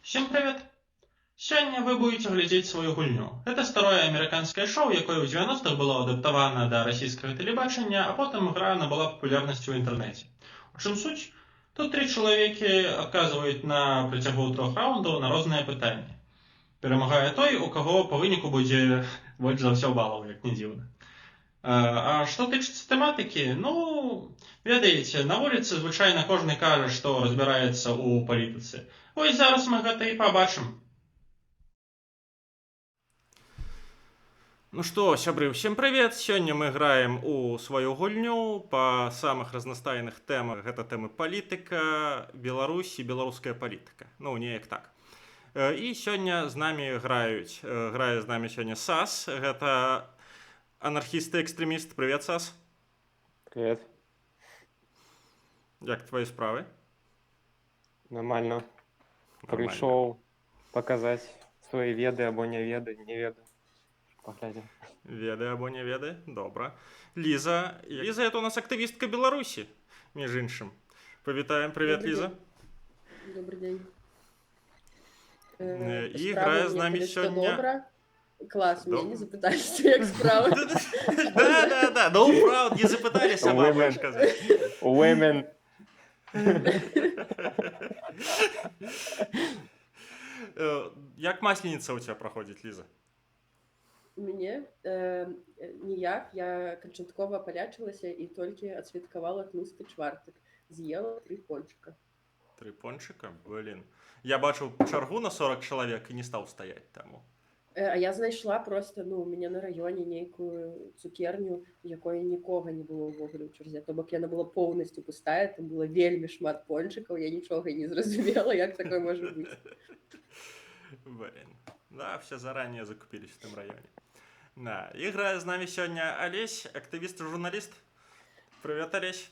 Всем привет! Сёння вы будете глядзець сваю гульню. Гэта старое амерыканскае шоу, якое ў 90-х было адаптавана да расійскага тэлебачання, а потым ігра набыла папулярнасць у інтэрнэце. У чым суть? Тут 3 чалавекі адказваюць на працягу 3 раундаў на розныя пытанні. Перамагае той, у каго па выніку будзе больш за ўсё балаў, як не дзіўна. А што тычыцца тэматыкі, ведаеце, на вуліцы звычайна кожны кажа, што разбіраецца ў палітыцы. Вось зараз мы гэта і пабачым. Ну што, сябры, ўсім прывет! Сёння мы граем у сваю гульню па самых разнастайных тэмах. Гэта тэмы палітыка, Беларусь і беларуская палітыка. Ну, неяк так. І сёння з намі грае з намі сёння Сас. Гэта анархіст і экстрэміст. Прывет, Сас. Привет. Як твои справы? Нормально. Пришел показать свои веды або не веды. Поглядим. Веды або не веды? Добра. Лиза, это у нас активистка Беларуси, между іншым. Повитаем. Привет, Добрый Лиза. день. Добрый день. И играя с нами сегодня... Класс, меня не запытались, як справа. Да, no proud, не запытались, а вам можешь сказать. Women. Як масленица у тебя проходит, Лиза? Мне ніяк, я канчаткова палячылася і толькі адсвяткавала тлусты чвартак. З'ела 3 пончика. 3 пончика? Блин. Я бачыў чаргу на 40 чалавек і не стаў стаять таму. А я знайшла просто, у мяне на раёне нейкую цукерню, якой нікога не было ўвогуле ў чарзе. То бок яна была поўнасцю пустая, там было вельмі шмат пончикаў, я нічога не зразумела, як такое можа быць. Блин. Да, все заранее закупились в том районе. Да. Играет с нами сегодня Олесь, активист и журналист. Привет, Олесь.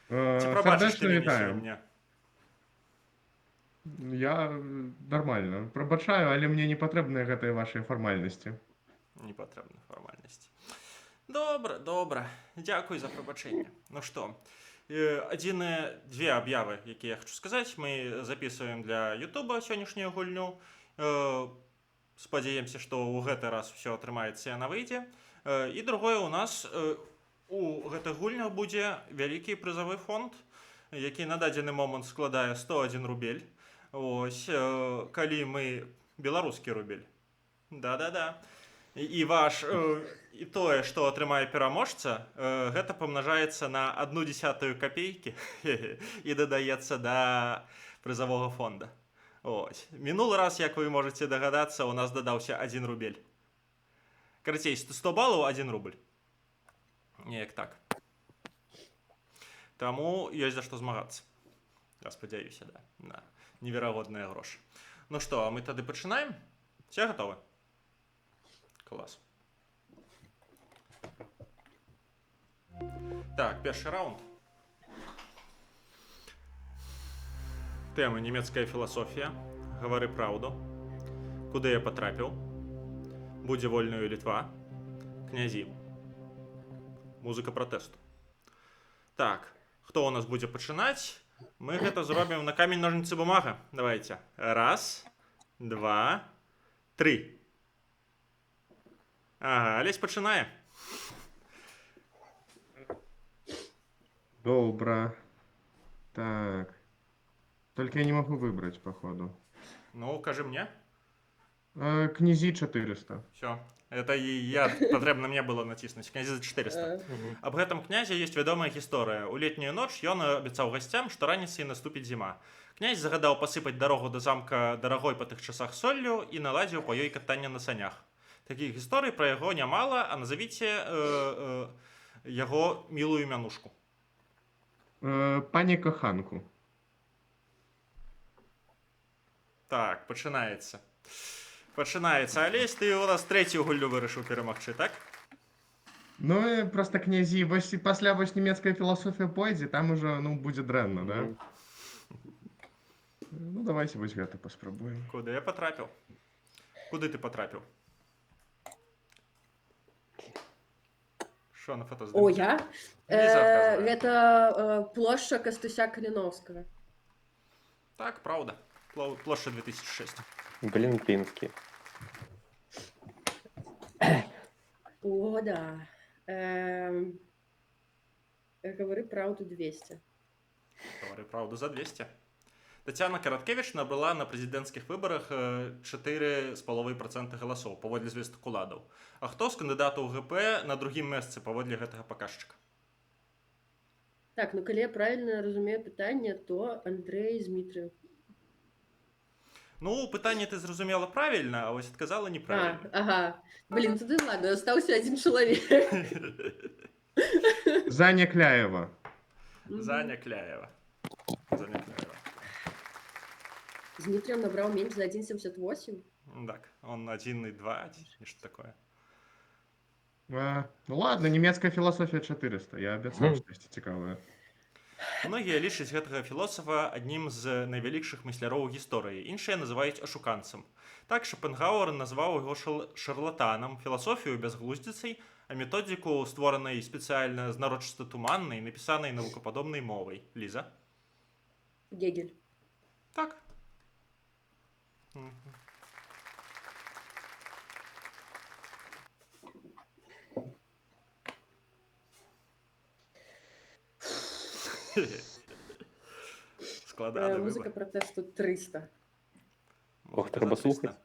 Ці пробачиш ти мені сьогодні? Я нормально. Пробачаю, але мне не патрэбныя гэтыя вашыя фармальнасці. Не патрэбны фармальнасці. Добра. Дзякуй за прабачэнне. Ну што, две аб'явы, якія я хочу сказаць. Мы записываем для Ютуба сённяшнюю гульню. Спадзяемся, што ў гэты раз все атрымаецца і яна выйдзе. І другое, у нас у гэтых гульнях будзе вялікі прызавы фонд, які на дадзены момант складае 101 рубель. Ось, калі мы беларускі рубель. Да. І тое, што атрымае пераможца, гэта памнажаецца на 1/10 копейкі і дадаецца да прызавога фонда. Ось. Минулый раз, як вы можете догадаться, у нас додался 1 рубель. Карацей, 100 баллов, 1 рубль. Неяк так. Таму ёсць за што змагацца. Я спадзяюся, да. Неверагодныя грошы. Ну што, а мы тады пачынаем? Все готовы? Клас. Так, першы раунд. Тема «Немецкая філасофія», «Гавары праўду», «Куды я патрапіў», «Будзе вольною Літва», «Князі», «Музыка пратэсту». Так, хто у нас будзе пачынаць? Мы гэта зробім на камень, ножницы, бумага. Давайте. 1, 2, 3. Ага, Олесь пачынае. Добра. Так. Только я не могу выбрать, походу. Ну, кажи мне. Князі 400. Все. Это и потребно мне было натиснуть. Князі за 400. Об гэтым князе есть вядомая гісторыя. У летнюю ноч ён абяцаў гасцям, што раніцай наступіць зіма. Князь загадаў пасыпаць дарогу да замка дарагой па тых часах соллю і наладзіў па ёй катанне на санях. Такіх гісторый пра яго нямала, а назавіце яго мілую мянушку. Пані каханку. Так, пачынаецца. Олесь, ты у нас трэцюю гульню вырашыў перамагчы, так? Ну, просто князі, пасля немецкая філасофія пойдзе, там уже, будзе дрэнна, да? Ну, давайте вось гэта паспрабуем. Куды я патрапіў? Куды ты патрапіў? Що на фото здымаеш? О, я? Гэта плошча Кастуся Каліновскага. Так, праўда. Площа 2006. Блин, Пинский. О, да. Говори правду 200. Говори правду за 200. Тетяна Караткевич набрала на президентских выборах 4,5% голосов, паводле звестак уладаў. А хто з кандыдатаў ГП на другім месцы паводле гэтага паказчыка? Так, ну коли я правильно разумею пытанне, то Андрей Змитрий. Ну, пытанне ты зразумела правільна, а вось адказала неправільна. Ага. Блин, тады ладно, остался один человек. Заня Кляева. Заня Кляева. Заня Кляева. Дмитрием набрал меньше за 1,78. Так, он 1,2, нечто такое. Ну ладно, немецкая философия 400. Я обяцаў штосьці цікавае. Многія лічаць гэтага філосафа аднім з найвялікшых мысляроў гісторыі, іншыя называюць ашуканцам. Так Шопенгауэр назваў яго шарлатанам, філасофію бязглуздзіцай, а методіку, створанай спецыяльна знарочыста туманнай, напісанай навукападобнай мовай. Ліза? Гегель. Так. Складаны Музыка выбор. протесту 300. Ох, трэба слухаць.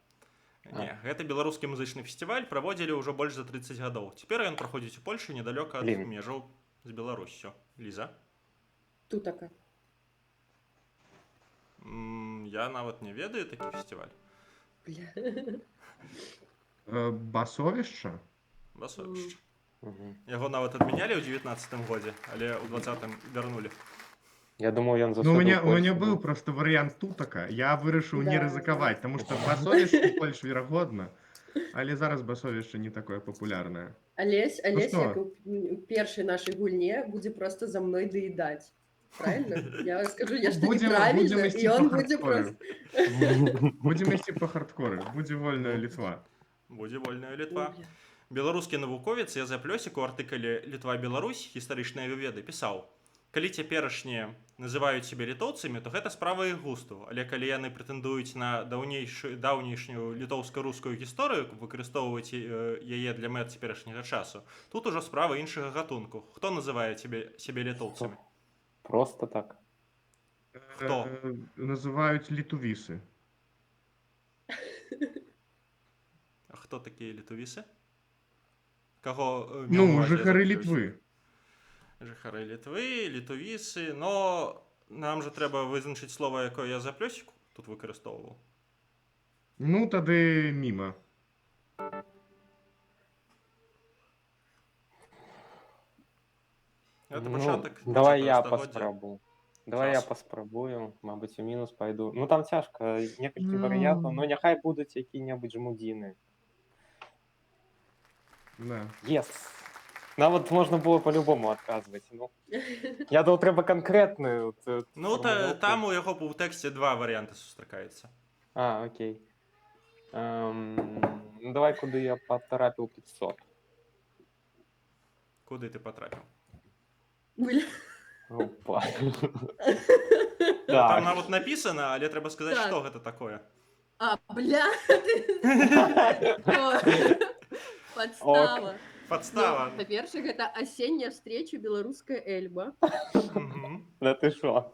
Не, гэта беларускі музычны фестываль праводзілі ўжо больш за 30 гадоў. Цяпер ён праходзіць у Польшы недалёка ад Блін. межаў з Беларуссю. Ліза? Тутака. Я нават не ведаю такі фестываль. Бля. Басовішча? Басовішча. Мгм. Яго нават адмянялі ў 19-м годзе, але ў 20-м вярнулі. Я думаю, ён Ну, засадил у мяне Польшу. быў просто варыянт тутака. Я вырашыў не Да. рызыкаваць, таму што басовішча больш верагодна. Але зараз басовішча не такое папулярнае. Олесь, што? як у першай нашай гульне, будзе просто за мной доедать. Правильно? Я скажу, я что Будем неправильно, ісці и па он будет хардкоры. просто... Будзем ісці па хардкоры. Будзе вольная Літва. Будзе вольная Літва. Ой, Беларускі навуковец Язэп Лёсік у артыкуле «Літва-Беларусь. Гістарычныя веды» пісаў: «Калі цяперашнія называюць сябе літоўцамі, то гэта справа іх густу, але калі яны прэтэндуюць на даўнейшую літоўска-рускую гісторыю, выкарыстоўваць яе для мэт цяперашняга часу, тут ужо справа іншага гатунку. Хто называе сябе літоўцамі?» Просто так. Хто? Называюць літувісы. А хто такія літувісы? Каго Ну, жыхары Літвы. Жыхары Літвы, літувісы, но нам жа трэба вызначыць слова, якое я за плёсіку тут выкарыстоўваў. Ну, тады міма. Гэта Ну, пачатак давай я 14-стагоддзя. паспрабую. Давай я Час. паспрабую, мабыць, у мінус пайду. Ну там цяжка, некалькі варыянтаў, но няхай будуць якія-небудзь жмудзіны. Да. Ес. Нават можна было по-любому адказваць. Ну, я думаў, трэба канкрэтную. Ну, там у яго ў тэксце два варыянты сустракаюцца. А, окей. Ну, давай, куды я патрапіў 500. Куды ты патрапіў? Бля. Опа. Там Так. нават напісана, але трэба сказаць, Так. што гэта такое. А, бля. Подстава. Падстава. Па-першае, гэта асенняя встреча беларуская Эльба. Мгм. Да ты шо?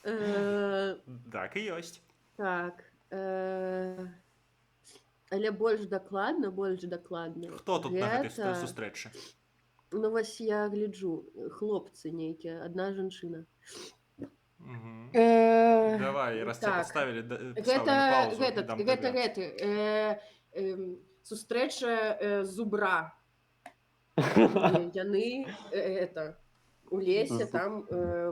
Так і ёсць. Так. Але больш дакладна. Хто тут на гэтай сустрэчы? Ну, вось я гляджу. Хлопцы нейкія, адна жанчына. Мгм. Давай, Давай, раз цябе так. паставілі Гэта сустрэча зубра. Яны у лесе там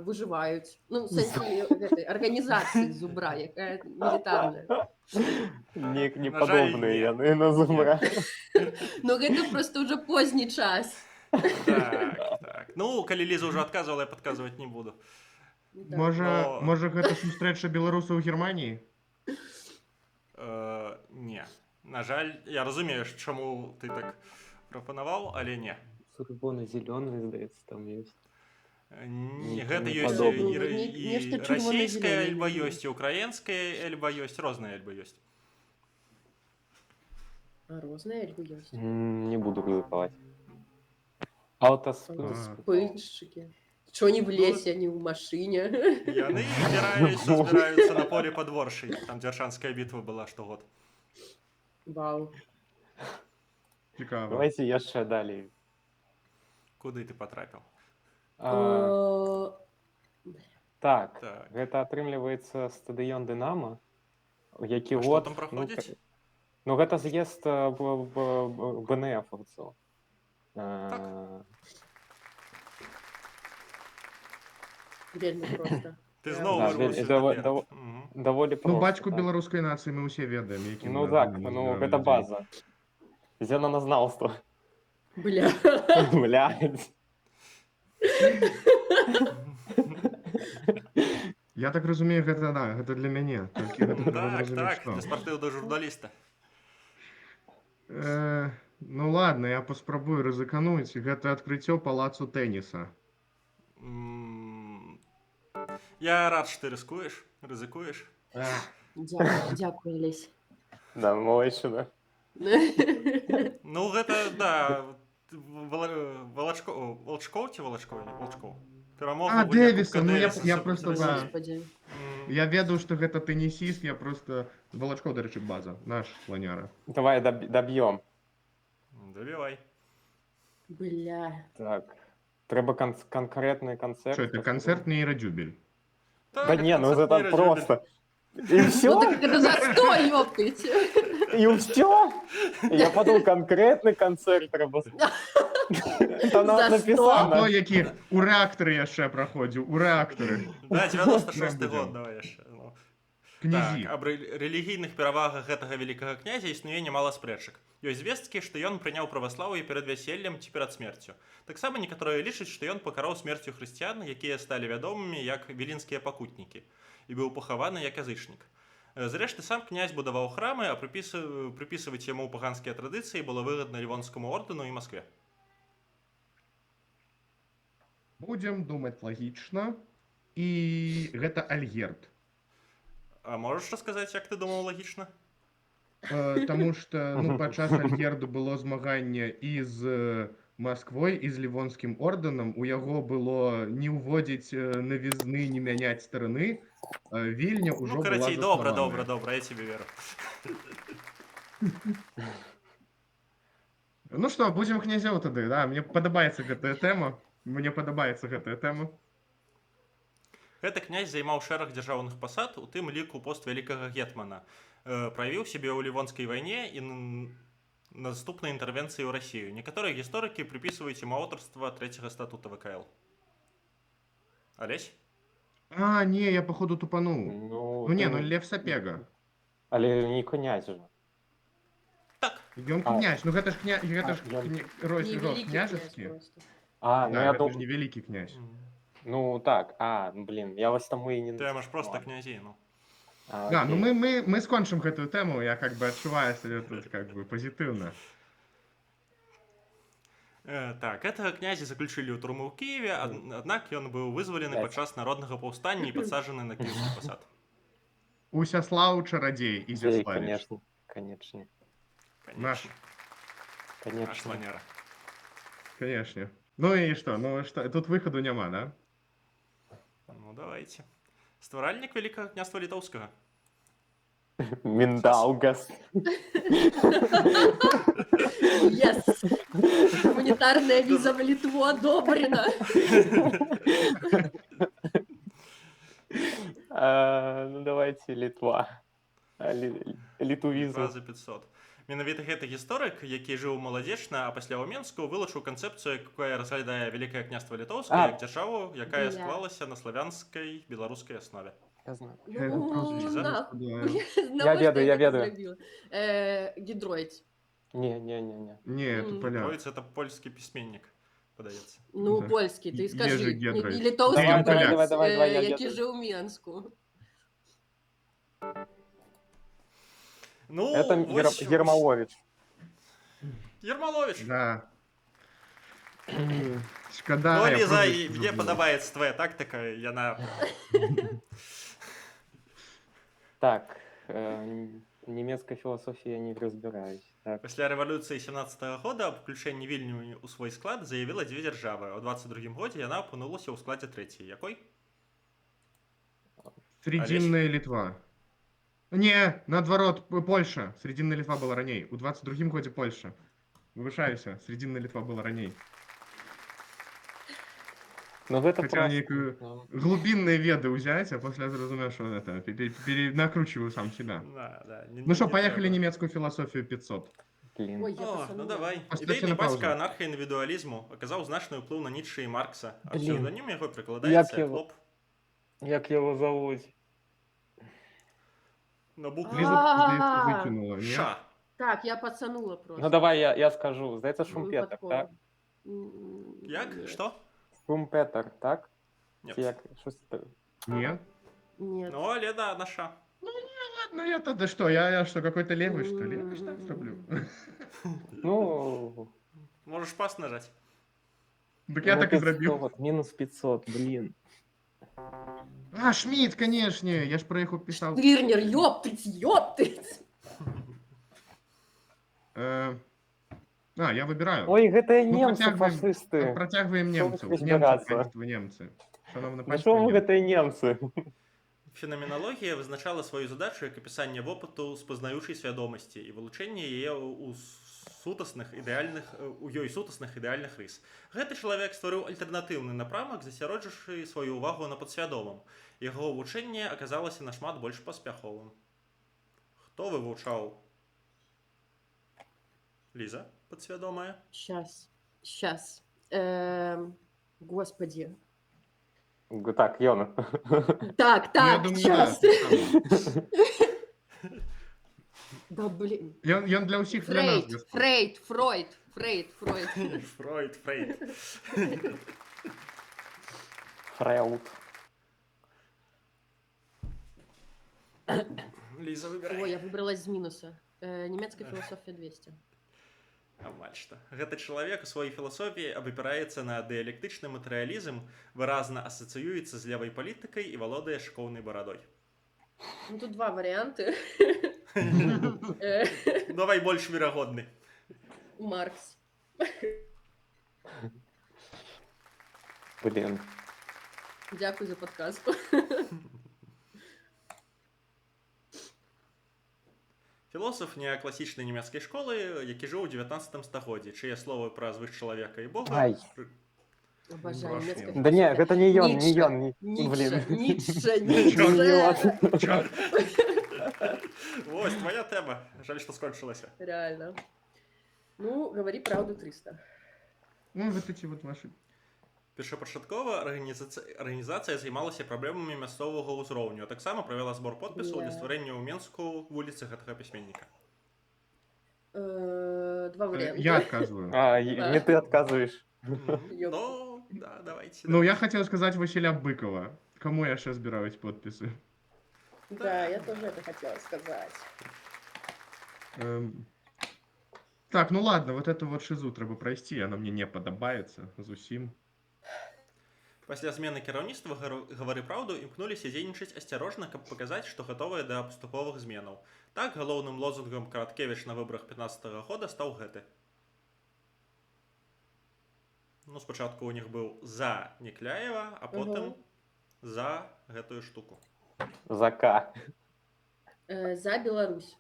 выжываюць. Ну, в сэнсе гэтай арганізацыі зубра, якая мілітарная. Не На жаль, падобныя не. яны на зубра. Но гэта просто ўжо позні час. Так. Ну, калі Ліза ўжо адказвала, я падказваць не буду. Да. Можа, гэта сустрэча беларусаў у Германіі? Не. На жаль, я разумею, чаму ты так прапанаваў, але не. Сурбоны зелёныя, здаецца, там ёсць. Гэта не ёсць падобна. і Нешта расійская чырвона-зелёнае эльба люблю. ёсць, і украінская эльба ёсць, розная эльба ёсць. А розная альбо ёсць. Не буду рызыкаваць. Пыльшчыкі. Чо не в лесе, не ў машыне. Яны збіраюцца на поле падворшай, там дзяржанская бітва была штогод. Вау. Цікава. Давайте яшчэ далей. Куды ты патрапіў? О, Так, Так. гэта атрымліваецца стадыён Дынама, які А што год... там праходзіць? Ну, гэта з'езд БНФаўцаў. Вельмі проста. Ты Я- зноў Да, вырваўся даво- наперад. даво- Мгм. Даволі проста. Ну, бацьку так. беларускай нацыі мы ўсе ведаем, які Ну так, ну гэта база. Зеленазнаўства. Бля. Блядь. Я так разумею, гэта да, гэта для мяне. Толькі гэта трэба Так, зразумець, так, што. для спартыўнага журналіста. Ну ладно, я паспрабую рызыкануць. Гэта адкрыццё палацу тэніса. Я рад, што ты рызыкуеш. Дзякую, Лесь. Да, Малайчына. Ну, гэта, да, Волчкоў ці Волчкоў? Перамога А, ў гульні Дэвіса, Кубка ну я Дэвіса просто, супраць да. Расіі. Господи. Я ведаў, што гэта тэнісіст, я просто... Валачкоў, дарэчы, база, наш сланяра. Давай даб'ём. Дабівай. Бля. Так. Трэба канкрэтны канцэрт. Што, это канцэрт нейрадзюбель? Да не, ну канцэрт гэта Нейра просто. И Ну все? так это застой, ёптыть. И все? Я подумал, конкретный концерт трэба. Там нават За написано. Ну, які у рэактары яшчэ праходзіў, у рэактары. Да, 96 Прям год, будзем. давай яшчэ. Ну. Князі. Так, аб рэлігійных перавагах гэтага вялікага князя існуе нямала спрэчак. Ёсць звесткі, што ён прыняў праваслаўе перад вяселлем ці перад смерцю. Таксама некаторыя лічаць, што ён пакараў смерцю хрысціян, якія сталі вядомымі як віленскія пакутнікі, і быў пахаваны як язычнік. Зрэшты, сам князь будаваў храмы, а прыпісваць яму паганскія традыцыі было выгадна Лівонскаму ордэну і Маскве. Будзем думаць лагічна. І гэта Альгерд. А можаш расказаць, як ты думаў лагічна? Таму што ну, падчас Альгерду было змаганне і з Масквой, і з Лівонскім ордэнам. У яго было не ўводзіць навізны, не мяняць стараны. Вільня ўжо Ну, была карацей, заснаваная. добра, я тебе веру. Ну што, будзем князёў тады, да? Мне падабаецца гэтая тэма. Гэты князь займаў шэраг дзяржаўных пасад, у тым ліку пост вялікага гетмана. Праявіў сябе ў Лівонскай вайне і наступнай інтэрвенцыі ў Расію. Некаторыя гісторыкі прыпісваюць яму аўтарства трэцяга статута ВКЛ. Алесь? А, не, я походу тупануў. Ну, Ну не, ну Лев Сапега. Але не князь же. Так. Ён А. князь, ну гэта ж Не род великий княжацкі. князь просто. А, ну Да, я гэта ж думаю... не вялікі князь. Ну так, блин, я вас тому и не... Ты маеш проста князей, ну. Да, ну мы скончым гэтую тэму, я как бы адчуваю сябе тут как бы пазітыўна. Так, гэтага князя заключылі ў турму ў Кіеве, аднак ён быў вызвалены Блядь. падчас народнага паўстання і падсаджаны на кіеўскі пасад. Усяслаў чарадзей і Зяславіч. Конечно. Наш. Наш сланяра. Конечно. Ну і што? Ну што, тут выхаду няма, да? Ну, давайте. Стваральнік вялікага княства літоўскага. Миндаугас. Yes! Гуманитарная виза в Литву одобрена. Ну давайте Литва. Літувізм. За 500. Менавіта гэты гісторык, які жыў маладзечна, а пасля ў Менску вылучыў канцэпцыю, якая разглядае вялікае княства літоўскае як дзяржаву, якая Бля. склалася на славянскай беларускай аснове. Я знаю. Ну, Лиза? нахуй. Я ведаю, я ведаю. Гидроид. Не. Не, тут поля. Троіц это польскі пісьменнік, падаецца. Ну, Да. польский, ты Ежи скажи. Гидроид. И литовский Давай, гидроид, давай, я який ведаю. жив у Менску. Ну, Это вось- Ермолович. Ермолович. Да. Шкада, Ну, я Ліза, правда і не мені люблю. подобається твоя тактика, яна... Так, немецкой философии я не разбираюсь. Так, Після революції 17-го года об включенні Вільнюсу у свій склад заявила дві держави. У 22-м годі вона опинилася у складі третьої. Якої? Срединная Литва. Не, наоборот, Польша. Срединная Литва была раней. У 22-м годе Польша. Вывышайся, Срединная Литва была раней. ну это Хотя просто... некую ну, глубинные веды взять, а после разумеешь, что это, накручиваю сам себя. Да. Ну что, поехали немецкую философию 500. блин. Ой, я О, ну пацанула. давай. Поставьте Ідейний на паузу. батька анархія-індивідуалізму оказав значний вплив на Ніцше і Маркса, а Блін. псевдонім його прикладається Як як його? лоб Як его зовут? на букву Лиза, здається, выкинула, нет? Ша. Так, я пацанула просто. Ну давай я скажу. Здається, Шумпетер, Випадково. так? Як? Ні. Що? Шумпетер, так? Ні. Чи як? Щось таке. Нет? Ні. Ну, але да, на ша. Ну я тогда что, я что, какой-то левый, что ли? Я что так зроблю? Ну, Можеш пас нажати. Так я ну, так и зробил. 500, минус 500, блин. А, Шмидт, конечно, я ж про их писал. Вірнер, ёптыть. Я выбираю. Ой, гэта Ну, немцы, фашисты. Протягиваем Що ви немцев. хочете Немцы, разбираться? панство, немцы. Шановне Ну панство, що ви немцы. гэта немцы? Феноменологія визначала свою задачу як описання вопиту спознаючої свідомості і вилучення її у ёй сутасных ідэальных рыс. Гэты чалавек стварыў альтэрнатыўны напрамак, засяроджыўшы сваю ўвагу на падсвядомым. Яго вывучэнне аказалася нашмат больш паспяховым. Хто вывучаў? Ліза, падсвядомая? Сейчас. Господи. Так, Йона. Так, Ну, я так, думаю, сейчас. да. Да, блин. Ён для ўсіх для нас. Фрейд. Фройд. Фреуд. Ліза, Ой, выбирай. я выбралась из минуса. Немецкая философия 200. Амаль што. Гэты чалавек у сваёй філасофіі абапіраецца на дыялектычны матэрыялізм, выразна асацыюецца з левай палітыкай і валодае шкоўнай барадой. Ну, тут два варианта. Давай больш верагодны. Маркс. Блин. Дякую за подсказку. Філосаф неакласічнай нямецкай школы, які жыў у 19 стагоддзі, чые словы пра звышчалавека і Бога... Ай. Обожаю Прошу. немецкая Да не, философия. гэта не ён, Ницше. не ён. Блин. Ницше. Ось, твоя тэма. Жаль, што скончылася. Реально. Ну, говори правду 300. Ну, вот эти вот ваши... Першапачаткова арганізацыя займалася праблемамі мясцовага ўзроўню, а таксама правяла збор подпісаў для стварэння ў Менску вуліцы гэтага пісьменніка. Два варианта. Я отказываю. Не ты отказываешь. Ну, да, давайте. Ну, я хотел сказать Василя Быкова. Кому я сейчас собираюсь подписи? Да, я тоже это хотела сказать. Так, ну ладно, вот эту вот шизу треба пройти, она мне не подобается, зусім. Пасля змены кіраўніцтва «Гавары праўду» імкнуліся дзейнічаць асцярожна, каб паказаць, што гатовыя да паступовых зменаў. Так, галоўным лозунгам Караткевіч на выбарах 15-го года стаў гэты. Ну, спачатку у них быў за Некляева, а потым за гэтую штуку. За К. За Беларусь.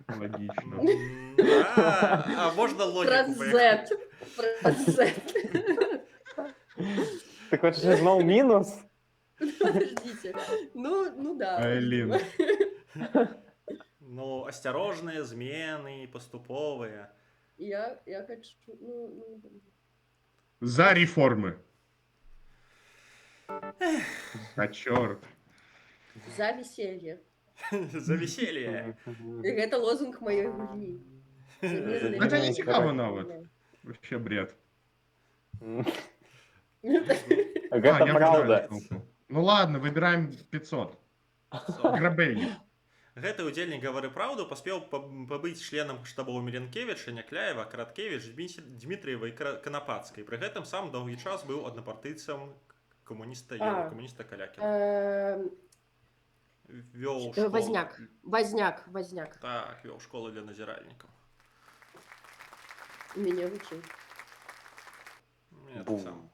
Логично. Да, а можна логіку Про Z. Ты хочешь зноў мінус? Подождите. Ну да. Блин. Ну, асцярожныя змены, паступовыя. Я хочу... За реформы. А черт. За веселье. За веселье. Это лозунг моей гульни. Это не цікаво нават. Вообще бред. Гэта я правда. выбираю штуку. Ну ладно, выбираем 500. Грабельник. Гэты ўдзельнік «Гавары праўду» паспеў пабыць членам штабоў Міленкевіча, Някляева, Караткевіч, Дмітрыева і Канапацкай. Пры гэтым сам доўгі час быў аднапартыйцам камуніста Калякіна. Вёў школу... Возняк. Так, вёў школу для назіральнікаў. Мяне вучыў. Мне таксама.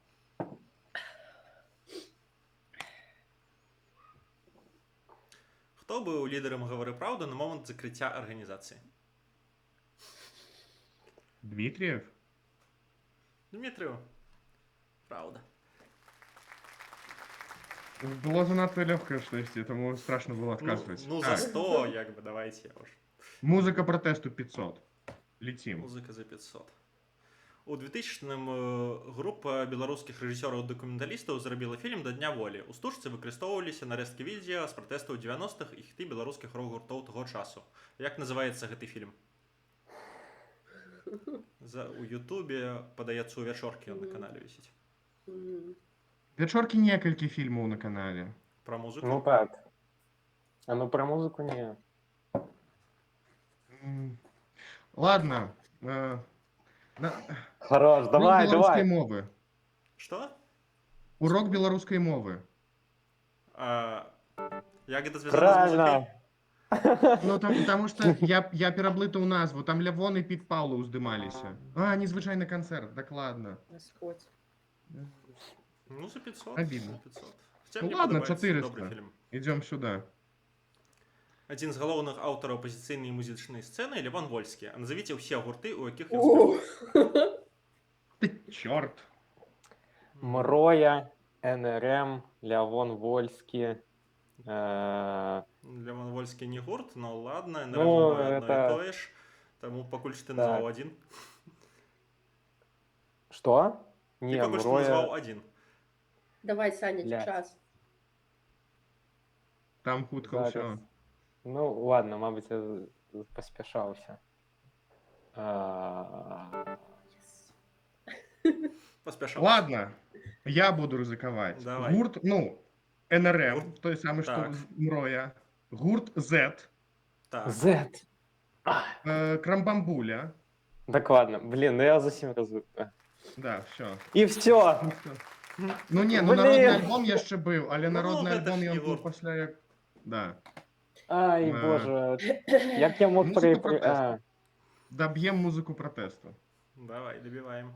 Хто быў лідарам «Гавары праўду» на момант закрыцця арганізацыі? Дмитріев? Дмітрыеў. Праўда. Было занадто легкое штосьці, тому страшно было отказывать. Ну за 100, як бы, давайте я уж. Музыка протесту 500. Летим. Музыка за 500. У 2000-м група беларускіх рэжысёраў-дакументалістаў зрабіла фільм «Да дня волі». У стужцы выкарыстоўваліся нарэзкі відэа з пратэстаў 90-х і хіты беларускіх рок-гуртоў таго часу. Як называецца гэты фільм? У Ютубе падаецца ў вячоркі, ён на канале вісіць. Вячоркі некалькі фільмаў на канале. Пра музыку? Ну так. А ну пра музыку не. Ладно. Хорош, давай, давай. Мовы. Што? Урок беларускай мовы. Як гэта звязана з музыкай? Ну, потому что я пераблытаў назву. Там Лявон і Піт Паўлоў здымаліся. Незвычайны канцэрт, дакладна. Господь. Ну, за 500. Обидно. За 500. Ну ладно, 400. Идем сюда. Адзін з галоўных аўтараў апазіцыйнай музычнай сцэны Лявон Вольскі. А назовіце ўсе гурты, у якіх ён спяваў. Ты чорт. Мроя, НРМ, Лявон Вольскі. Лявон Вольскі не гурт, но ладно, НРМ Ну, одно і это... тое ж. Таму пакуль што ты назваў адзін. Што? Ты Не, пакуль што назваў адзін. Давай, Саня, Блядь. час. Там хутка ўсё. Ну, ладно, мабыць, я паспяшаўся. Паспяшаўся. Ладно, я буду рызыкаваць. Давай. Гурт, ну, НРМ, Гурт. той самы, што Так. Мроя. Гурт Z. Так. Z. Крамбамбуля. Дакладна. Блин, ну я зусім разу. Да, все. І все. Ну не, ну Блін. народны альбом яшчэ быў, але народны гэта альбом ж ён не быў гурт. пасля як... Да. Ай, боже. Як я мог Музыка протесту. Даб'ем музыку пратэсту. Давай, дабіваем.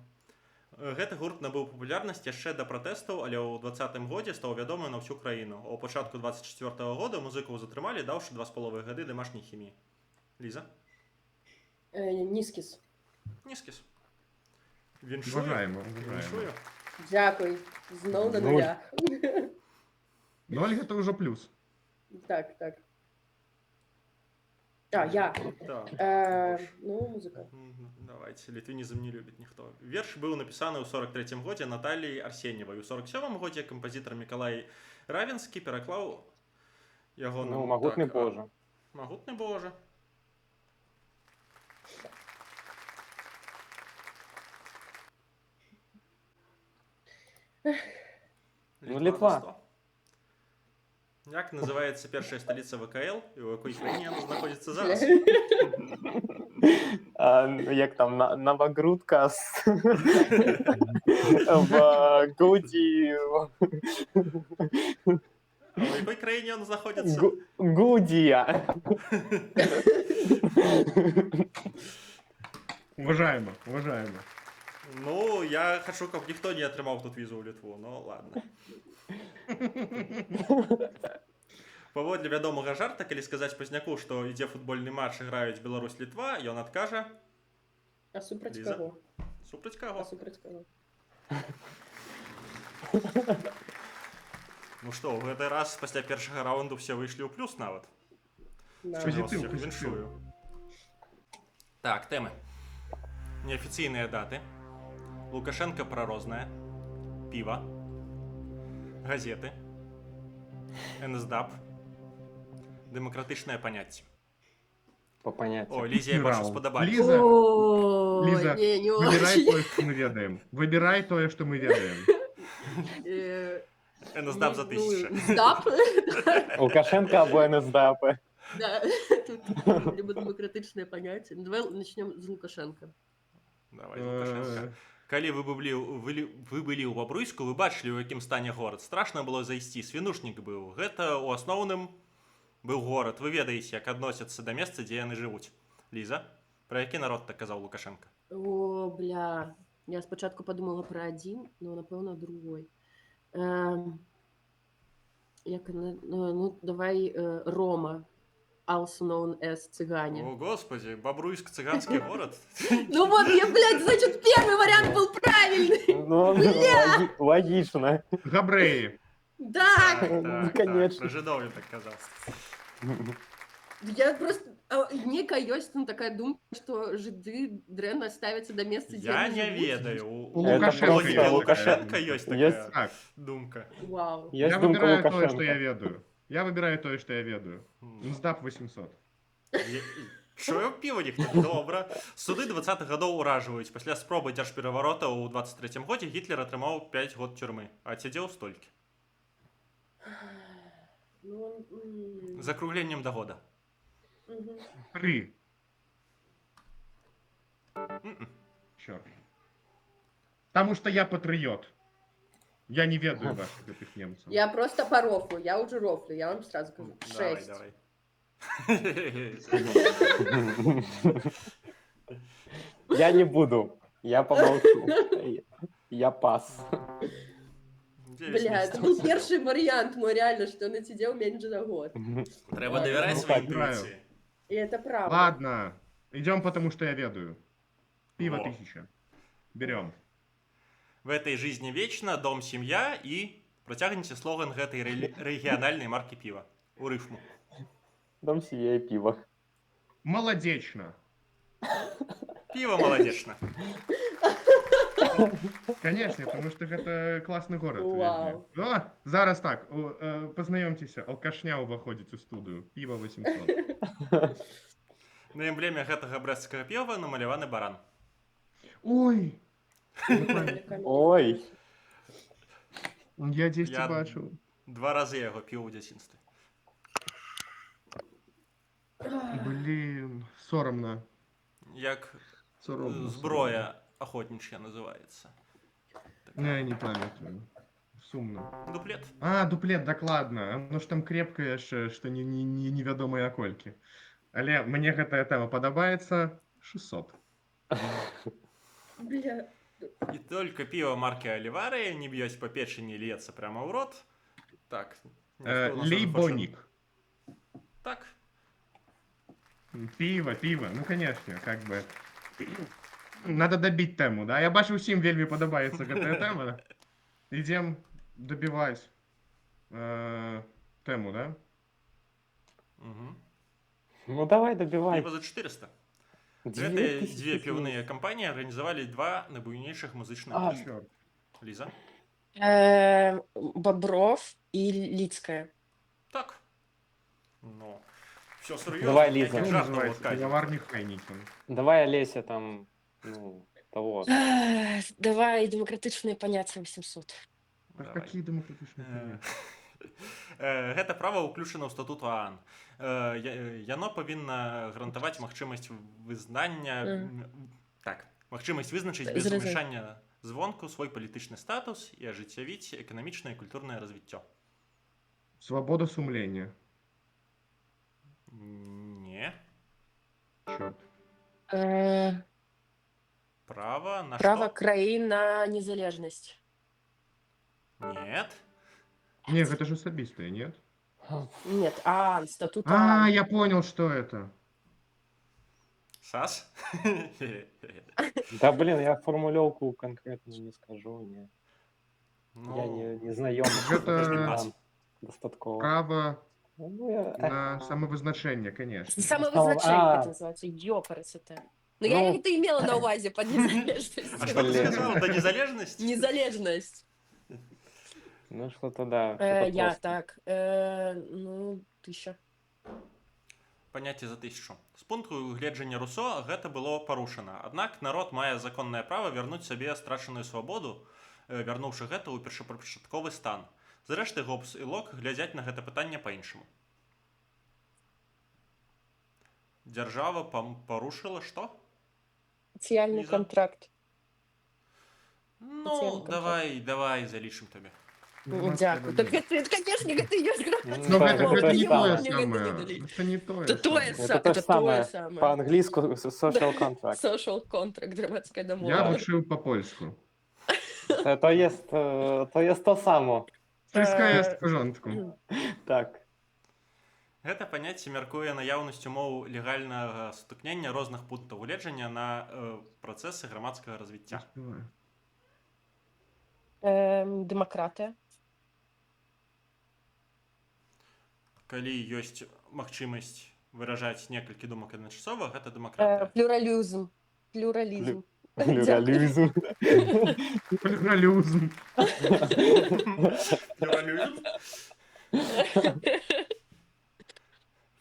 Гэты гурт набыў папулярнасць яшчэ да пратэстаў, але ў 20-м годзе стаў вядомы на ўсю краіну. У пачатку 24-го года музыкаў затрымалі, даўшы 2,5 гады дамашняй хіміі. Ліза? Нізкіс. Нізкіс. Віншую. Уважаемо, Віншую. Дякуй. Зноў на нулях. 0 гэта ўжо плюс. Так. Я. Так. Ну, музыка. Давайте, літвінізм не любіць ніхто. Верш быў напісаны ў 43-м годзе Наталіяй Арсеньевай. У 47-м годзе кампазітар Мікалай Равенскі пераклаў яго... Ну, магутны Божа. Магутны Божа. Ну, Літва. Як называецца першая сталіца ВКЛ і ў якой краіне яна знаходзіцца зараз? Як там, Новогрудка в Гуді... У якой краіне яна знаходзіцца? Гудія. Уважаемо. Ну, я хачу, каб ніхто не атрымаў тут візу ў Літву, ну ладно. Паводле вядомага жарта, калі сказаць Пазняку, што ідзе футбольны матч і граюць Беларусь-Літва, ён адкажа... А супраць Ліза? каго? Супраць каго? Ну што, ў гэты раз пасля першага раунду все выйшлі ў плюс нават. Позитив. Віншую. Так, тэмы. Неафіцыйныя даты. Лукашенко пра рознае. Піва. Газеты. НСДАП. Дэмакратычнае паняцце. По паняццю. О, Лізе, я бачу, спадабаліся. Ліза, выбірай тое, што мы ведаем. Выбірай тое, што мы ведаем. НСДАП за 1000. НСДАП? Лукашенко або НСДАП. Да, тут либо демократичное понятие. Ну, давай начнем с Лукашенко. Давай, Лукашенко. Э, Калі вы былі ў Бабруйску, вы бачылі, у якім стане горад. Страшна было зайсці, свінушнік быў. Гэта ў асноўным быў горад. Вы ведаеце, як адносяцца да месца, дзе яны жывуць. Ліза, пра які народ так казаў Лукашенко? О, бля. Я спочатку подумала про один, но, напевно, другой. Як, ну, давай Рома. Also known as цыгане. О, господи, Бобруйск цыганский город. Ну вот, блядь, значит, первый вариант был правильный. Ну, логично. Габреи. Да, конечно. Ожидал я так казалось. я просто... Мне ёсць там такая думка, что жиды дрэнна ставятся до места, где Я они не живут. ведаю. У Это Лукашенко просто есть такая. Лукашенко есть такая Так, думка. Вау. я Есть думка выбираю то, что я Лукашенко. ведаю. Я выбираю то, что я ведаю. НСДАП 800. Що піва ніхто? Добра. Суды 20-х гадоў уражваюць. Пасля спробы дзяржпераварота ў 23-м годзе Гітлер атрымаў 5 год тюрмы, а сядзеў столькі. Ну, Закругленнем да года. 3. Черт. Потому что я патриот. Я не ведаю ваших этих немцев. Я просто по рофлу, я уже рофлю, я вам сразу скажу. Давай, 6. давай. Я не буду. Я помолчу. Я пас. Бля, это был первый вариант мой, реально, что он отсидел меньше на год. Треба давяраць Ну, сваёй так, правильно. інтуіцыі. И это правда. Ладно. Идем, потому что я ведаю. Пиво Во. 1000. Берем. В этой жизни вечно, дом, семья и процягнеце слоган гэтай рэгіянальнай маркі піва. У рыфму. Дом себе и пиво. Молодечно. Піва маладзечна. Конечно, потому что это классный город. Вау. Вельмі. О, зараз так, познайомьтеся, алкашня уваходзіць у студыю. Пиво 800. На эмблеме гэтага брэсцкага піва намаляваны баран. Ой, Ой. я дзесьці Я- бачыў. 2 разы я яго піў у дзяцінстве. Блин, соромно. Як Соромно. зброя охотничья называется. Не, я не памятаю. Сумно. Дуплет. А, дуплет, дакладна. Ну ж там крепкае яшчэ, што невядомыя аколькі. Але мне гэтая тэма падабаецца. 600. Бля. И только пиво марки Оливария не бьёсь по печени и льется прямо в рот. Так. никто у нас уже Лейбоник. хочет- Так. Пиво. Ну, конечно, как бы. Надо добить тему, да? Я бачу, усім вельмі падабаецца гэтая тэма. Ідзем добіваць тему, да? Угу. Ну давай добивай. Пиво за 400. Гэтыя дзве піўныя кампаніі арганізавалі 2 найбуйнейшых музычных А, фэстывалі. Чёрт. Ліза? Бобров и Лицкая. Так. Ну, все серьезно. Давай, Лиза. Як Ніяких він жартів називається? локальних. Пивоварник Хайнікін. Давай, Олеся, там, ну, того. Давай демократичные понятия 800. Давай. Какие демократичні Е, країни? Гэта права ўключана ў статут ОАН. Яно павінна гарантаваць магчымасць вызнання так, магчымасць вызначыць без Зразумела. умяшання звонку свой палітычны статус і ажыццявіць эканамічнае і культурнае развіццё. Свобода сумлення. Не. Чорт. Право на Право што? краін на незалежнасць. Нет. Не, это же особистое, нет? Нет, статут А, ОАН. я понял, что это. САС? Да, блин, я формулировку конкретно не скажу. Не. Ну, Я не знайом. Это Достатково. право Ну, я... на самовызначение, конечно. Самовизначение А. это называется. Ёпарасоте. Ну, я Ну. это имела на увазе под А незалежностью. что ты Блин. сказала? До незалежности? Незалежность. Ну, что-то да. Я просто. так. Ну, 1000. Паняцце за 1000. З пункту гледжання Руссо гэта было парушана. Аднак народ мае законнае права вярнуць сабе страчаную свабоду, вярнуўшы гэта ў першапачатковы стан. Зрэшты, Гоббс і Лок глядзяць на гэта пытанне па-іншаму. дзяржава парушыла што? Сацыяльны Ліза? контракт. Ну, Сацыяльны контракт. давай залічым табе. Дзякую. Так гэта, конечно, гэта ёсць Ну, Ну, так, гэта гэта не ж тое самае. самае. Гэта не тое Это тое самае. Это то же самое. самае. По-англійску social contract. Social contract, громадская Я дамова. вучыў па-польску. To jest to samo. Сельская Е, з парządku. Так. Гэта паняцце мяркуе наяўнасць умоў легальнага сутыкнення розных пунктаў угледжання на працэсы грамадскага развіцця. Дэмакратыя. Калі ёсць магчымасць выражаць некалькі думак адначасова, гэта дэмакратыя. Плюралізм. Плюралізм. Плюралізм. Плюралізм. Плюралізм?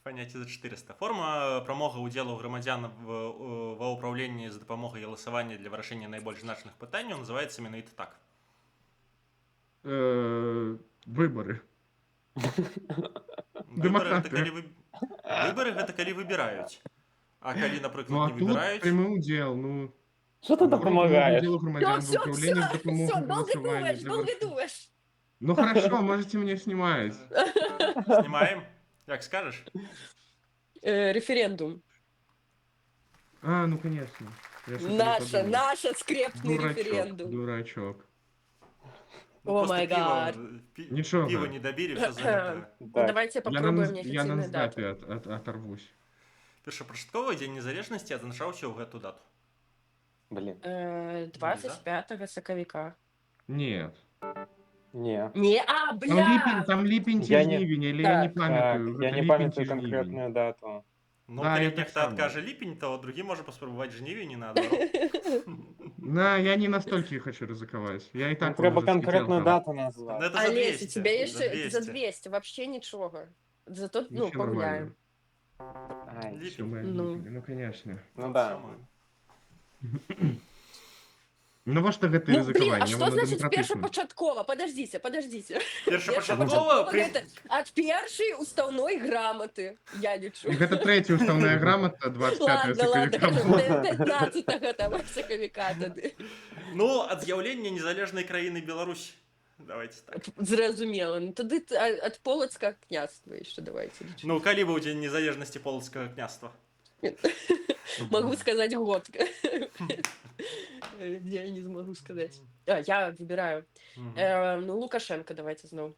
Паняцце за 400. Форма прамога ўдзелу грамадзян ва ўпраўленні з дапамогай галасавання для вырашэння найбольш значных пытанняў называецца менавіта так. Выбары. Дэмакратыя. Выбары гэта калі выбіраюць. А калі, Ну, напрыклад, а не тут выбіраюць, прямы ўдзел, ну... Що ти допомагаєш? Удзел громадян в Все, управлении с все, допомогой долго голосования думаешь, для долго выборов. думаешь. Ну хорошо, можете меня снимать. знімаем, як скажаш. Референдум. А, ну конечно. Я что-то не Наша, подумал. наш скрепный Дурачок, референдум. дурачок. Ну, О просто май гад. Піва не дабілі, все занято. Ну, Так. давайте Я попробуем на неофициальную дату. нацдапе оторвусь. Першапачатковы дзень незалежнасці адзначаўся ў гэту дату. Блін. 25 сакавіка. Нет. Ні. Не, бля! Там липень Я не- жнивень, или я не Так. Так, памятаю. я Это не липень пам'ятаю ці жнівень. конкретную дату. Ну, Да, калі я так нехта само. адкажа ліпень, то другі можа паспрабаваць жнівень і наадварот. На, я не настолько хочу ризиковать. Я и Ну, так треба уже слетел конкретную там. дату Ну, назвати. это за 200. Олеся, тебе есть за за 200. 200, вообще ничего. Зато, ну, Вообще погуляем. Ай, Всё, мы Ну. липень. Ну, конечно. ну да. Ну, во что гэта Ну, блин, ризикование? а что значит першопочаткова? Подождите. Першапачаткова Гэта от першей уставной грамоты. Я лечу. Гэта третья уставная грамота 25 Ладно, ладно, сакавіка. 15 там сакавіка тады. Ну, ад з'яўлення незалежнай краіны Беларусь. Давайте так. Зразумела. Ну тады от Полацкага княства еще давайте. лечу. Ну, калі быў дзень незалежнасці Полацкага княства? Могу сказать год. Я не смогу сказать. Я выбираю. Ну, Лукашенко давайте знову.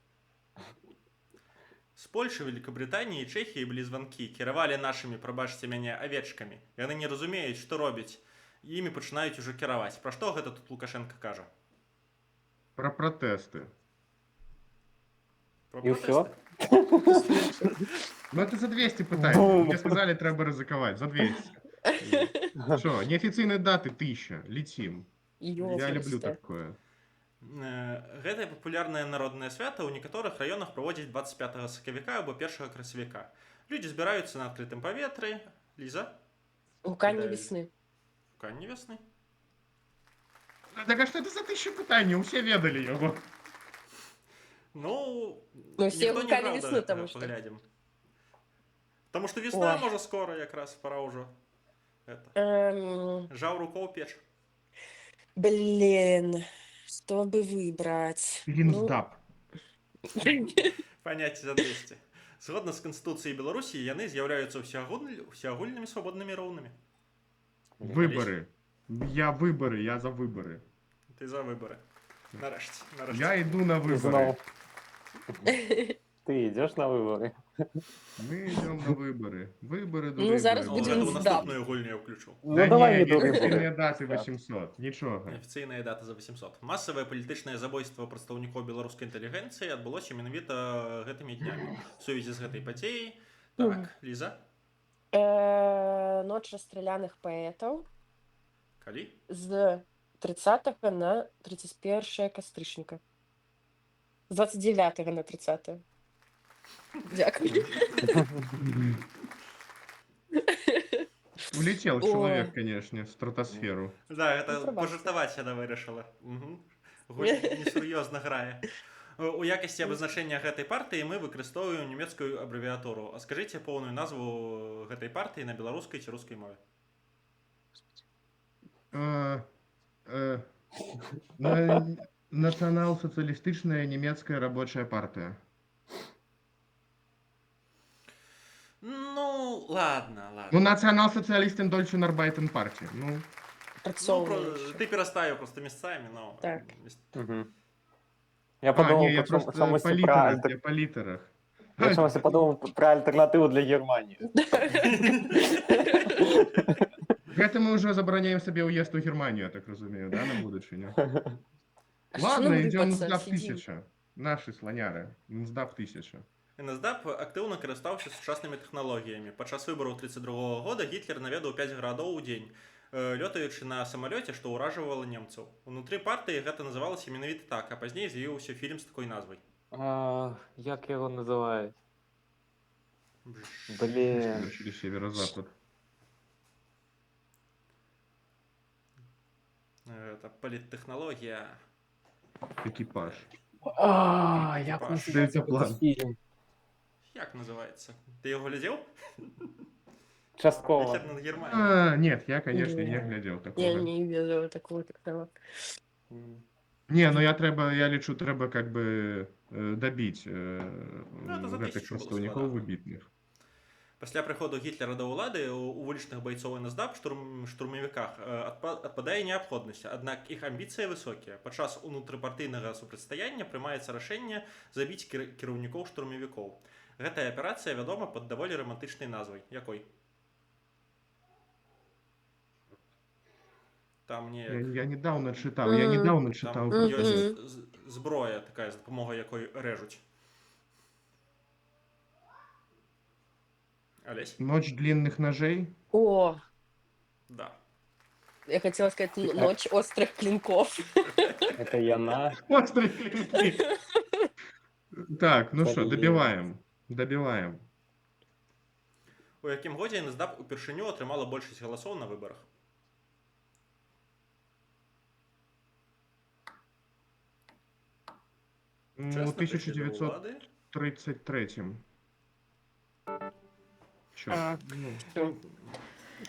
З Польшы, Великабрытаніі і Чэхіі былі званкі, кіравалі нашымі, прабачце мяне, авечкамі. Яны не разумеюць, што робяць. Імі пачынаюць ужо кіраваць. Пра што гэта тут Лукашенко кажа? Про протесты. Про І ўсё? пратэсты? Ну, это за 200 пытаний. Мне сказали, треба ризиковать. За 200. Что, неофициальные даты 1000. Летим. Я люблю такое. Гэтае папулярнае народнае свята ў некаторых раёнах праводзяць 25 сакавіка або 1 красавіка. Людзі збіраюцца на адкрытым паветры. Ліза? Гуканне весны. Гуканне весны. Так а что это за 1000 пытаний? Все ведали его. Ну, Ну, все ніхто не гукалі граў да весну, гэтага, таму што. паглядзім. Таму што весна Ой. можа скора якраз, пора ўжо. Жаў рукаў печ. Блин, что бы выбрать? Линздап. Паняцце за 200. Згодна з Канстытуцыяй Беларусі, яны з'яўляюцца ўсеагульнымі свабоднымі роўнымі. Выборы. Я за выборы. Ты за выборы. Нарэшце. Я иду на выборы. Знов. Ты идешь на выборы? Мы идем на выборы. Выборы, Ну, зараз Ну, будзе гэта ў здап. наступную гульню я ўключу. Ну Да давай не, не до неофициальные выборы. даты 800. Ничего. Афіцыйная дата за 800. Масавае палітычнае забойства прадстаўнікоў беларускай інтэлігенцыі адбылося менавіта гэтымі днямі. У сувязі з гэтай падзеяй. Так, Ліза, Ночь расстраляных паэтаў калі? з 30 на 31 кастрычніка. З 29 на 30. Дякую. Улетел О. человек, конечно, в стратосферу. Да, Ну, гэта прабачце. пажартаваць яна вырашыла. Гуль несур'ёзна грае. У якасці абазначэння гэтай партыі мы выкарыстоўваем нямецкую абрэвіатуру. А скажыце поўную назву гэтай партыі на беларускай ці рускай мове. Национал-социалистичная немецкая рабочая партия. Ну, ладно, Ну, ладно. национал-социалистен Deutschen Arbeiten-Партия. Ну, Ну, Працоўваючы. ты пераставіў просто месцамі, но... Так. Мгм. Я подумал, я почему просто чомусь по про литерах, альтер- я по литерах. я чомусь подумал про альтернативу для Германии. Гэта мы уже забараняем себе уезд у Германию, я так разумею, да, на будущее? А що Ладно, нам идем в рыпацца? НСДАП Сидім. 1000. Наши слоняры. НСДАП 1000. НСДАП актыўна карыстаўся сучаснымі тэхналогіямі. Падчас выбараў 1932 года Гітлер наведаў 5 гарадоў у дзень, лётаючы на самалёце, што ўражвала немцаў. Унутры партыі гэта называлася менавіта так, а пазней з'явіўся фільм з такой назвай. Як его называют? Блин. Через северо-запад. Гэта паліттэхналогія. Экипаж. Як Экипаж. называется Дельтаплан. этот фильм? Як называецца? Ты яго глядзеў? Частково. Гітлер над Германіяй. Нет, я, конечно, не Не. глядел Я такого. не ведаю такого. Не, ну я лечу, треба как бы добить это за гэтых 1000 было прадстаўнікаў складана. выбітных. Пасля прыходу Гітлера да ўлады у вулічных байцоў НСДАП штурмавіках адпадае неабходнасць, аднак іх амбіцыі высокія. Падчас унутрыпартыйнага супрацьстаяння прымаецца рашэнне забіць кіраўнікоў штурмавікоў. Гэтая аперацыя вядома пад даволі рамантычнай назвай. Якой? Там неяк... Я недавно читал, я недавно читал. Там Мгм. ёсць зброя такая, з дапамогай якой рэжуць. Алесь? Ночь длинных ножей. О, Да. я хотела сказать ночь острых клинков. Это яна. Острые клинки. Так, ну что, Блин. добиваем. У якім годзе НСДАП упершыню атрымала большасць галасоў на выбарах? Ну, Чэсна, прыйшлі да 1933. ўлады. Чё? А, Ну,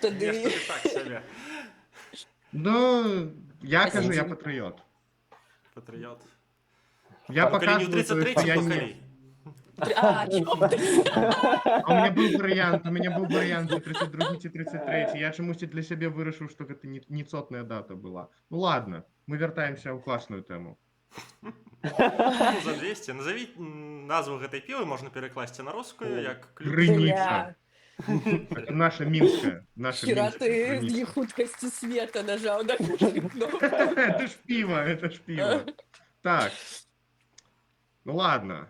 Тады Нешта ты так сябе. Ну, я кажу, я Спасибо. патрыёт. Патрыёт. Я Пакаленню показываю, что 33 я не... пакалей. чё ты? А у меня был варыянт 32 ці 33. Я чамусьці для сябе вырашыў, што гэта не цотная дата была. Ну ладно, мы вяртаемся ў класную тэму. Ну, за 200. Назові назву гэтай півы можна перакласці на рускую, як ключ. Крыніца. Бля, Это наша мінская. Наша хера мінская ты крыніца. з хуткасці света нажаў на кнопку. Это ж пиво. Так. Ну ладно.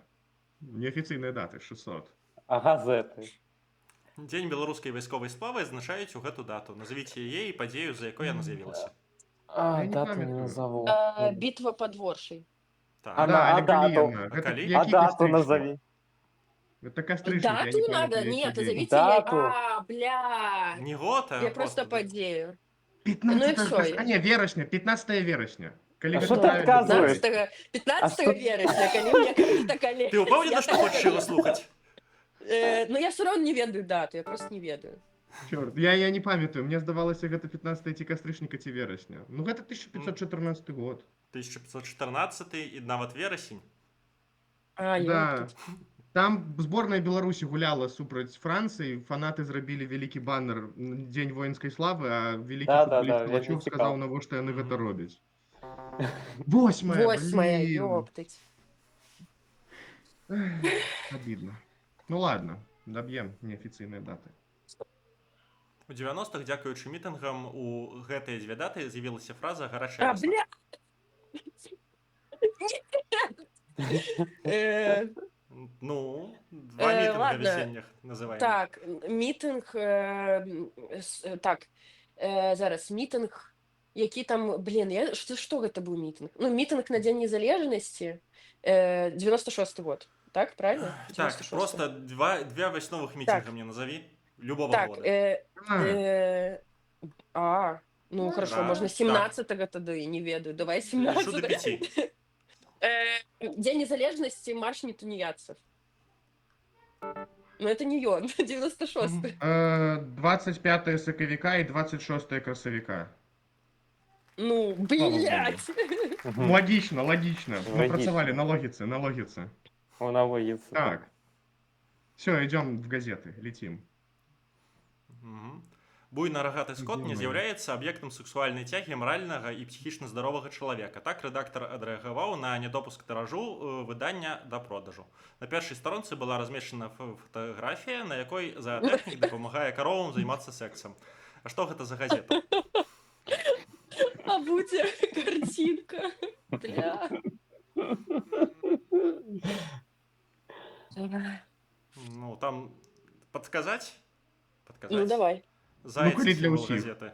Неофіцыйныя даты, 600. А газеты? Дзень беларускай вайсковай славы азначаюць у гэту дату. Назовіце яе і падзею, за якой яна з'явілася. Я не Дату не памятаю. назову. Битва под Воршей. Так. А Да, а але калі дату? яна? А Гэта калі? А які дату кастрычнік? назови. Это кастрычник, я Дату не надо? памятаю, Нет, які дзень. назовите Дату. бля. Не год, а Я просто да. подею. 15 Ну і всё. А не, вересня, 15 вересня. Калі А гэта що ти правильно адказуєш? буде. 15 А что- вересня, коли мне как-то коллеги. Ты ўпэўнены, што хочаш яго слухаць? Ну я все равно не ведаю дату, я просто не ведаю. Чорт, я не памятаю, мне здавалася, гэта 15 ці кастрычніка ці верасня. Ну гэта 1514 год. 1514 і нават верасень. А, Да. ёпта. Там зборная Беларусі гуляла супраць Францыі, фанаты зрабілі вялікі баннер Дзень воінскай славы, а вялікі Да-да-да, футболіст вельмі Калачук цікава. сказаў, навошта яны гэта робяць. 8-я, блин. ёптать. Обидно. Ну ладно, доб'ем неафіцыйныя даты. У 90-х, дзякуючы мітынгам, у гэтыя дзве даты з'явілася фраза гарачая А, вясна». бля. Э, Ну, два мітынга ладно. вясенніх называем. Так, мітинг. Так, зараз мітинг. Які там, блін, що гэта быў мітинг? Ну, мітинг на Дзень Незалежнасці, 96-й год. Так, правильно? Так, 96-й. просто два вясновых мітинга мне назови. Любого Так, года. А, ну хорошо, Да, можна так. 17-го тады, не ведаю. Давай Лічу до 17-го. День незалежности, марш нетунеядцев. Но это не он, 96-й. 25 сакавіка і 26 красавіка. Ну, блядь! Логічно, логічно. Ми Логічно. працювали на логіці, на логіці. Вона логіться. Так. Все, идем в газеты, летим. Мгм. Буйно-рогаты скот не Ё-моё. з'яўляецца аб'ектам сексуальнай цягі маральнага і псіхічна здаровага чалавека. Так рэдактар адрэагаваў на недопуск тыражу выдання да продажу. На першай старонцы была размешчана фатаграфія, на якой заатэхнік дапамагае каровам займацца сексам. А што гэта за газета? А будзе картинка. Бля. Ну, там падказаць? Ну, давай. Заяц Ну, калі для сімвал ўсіх. газеты.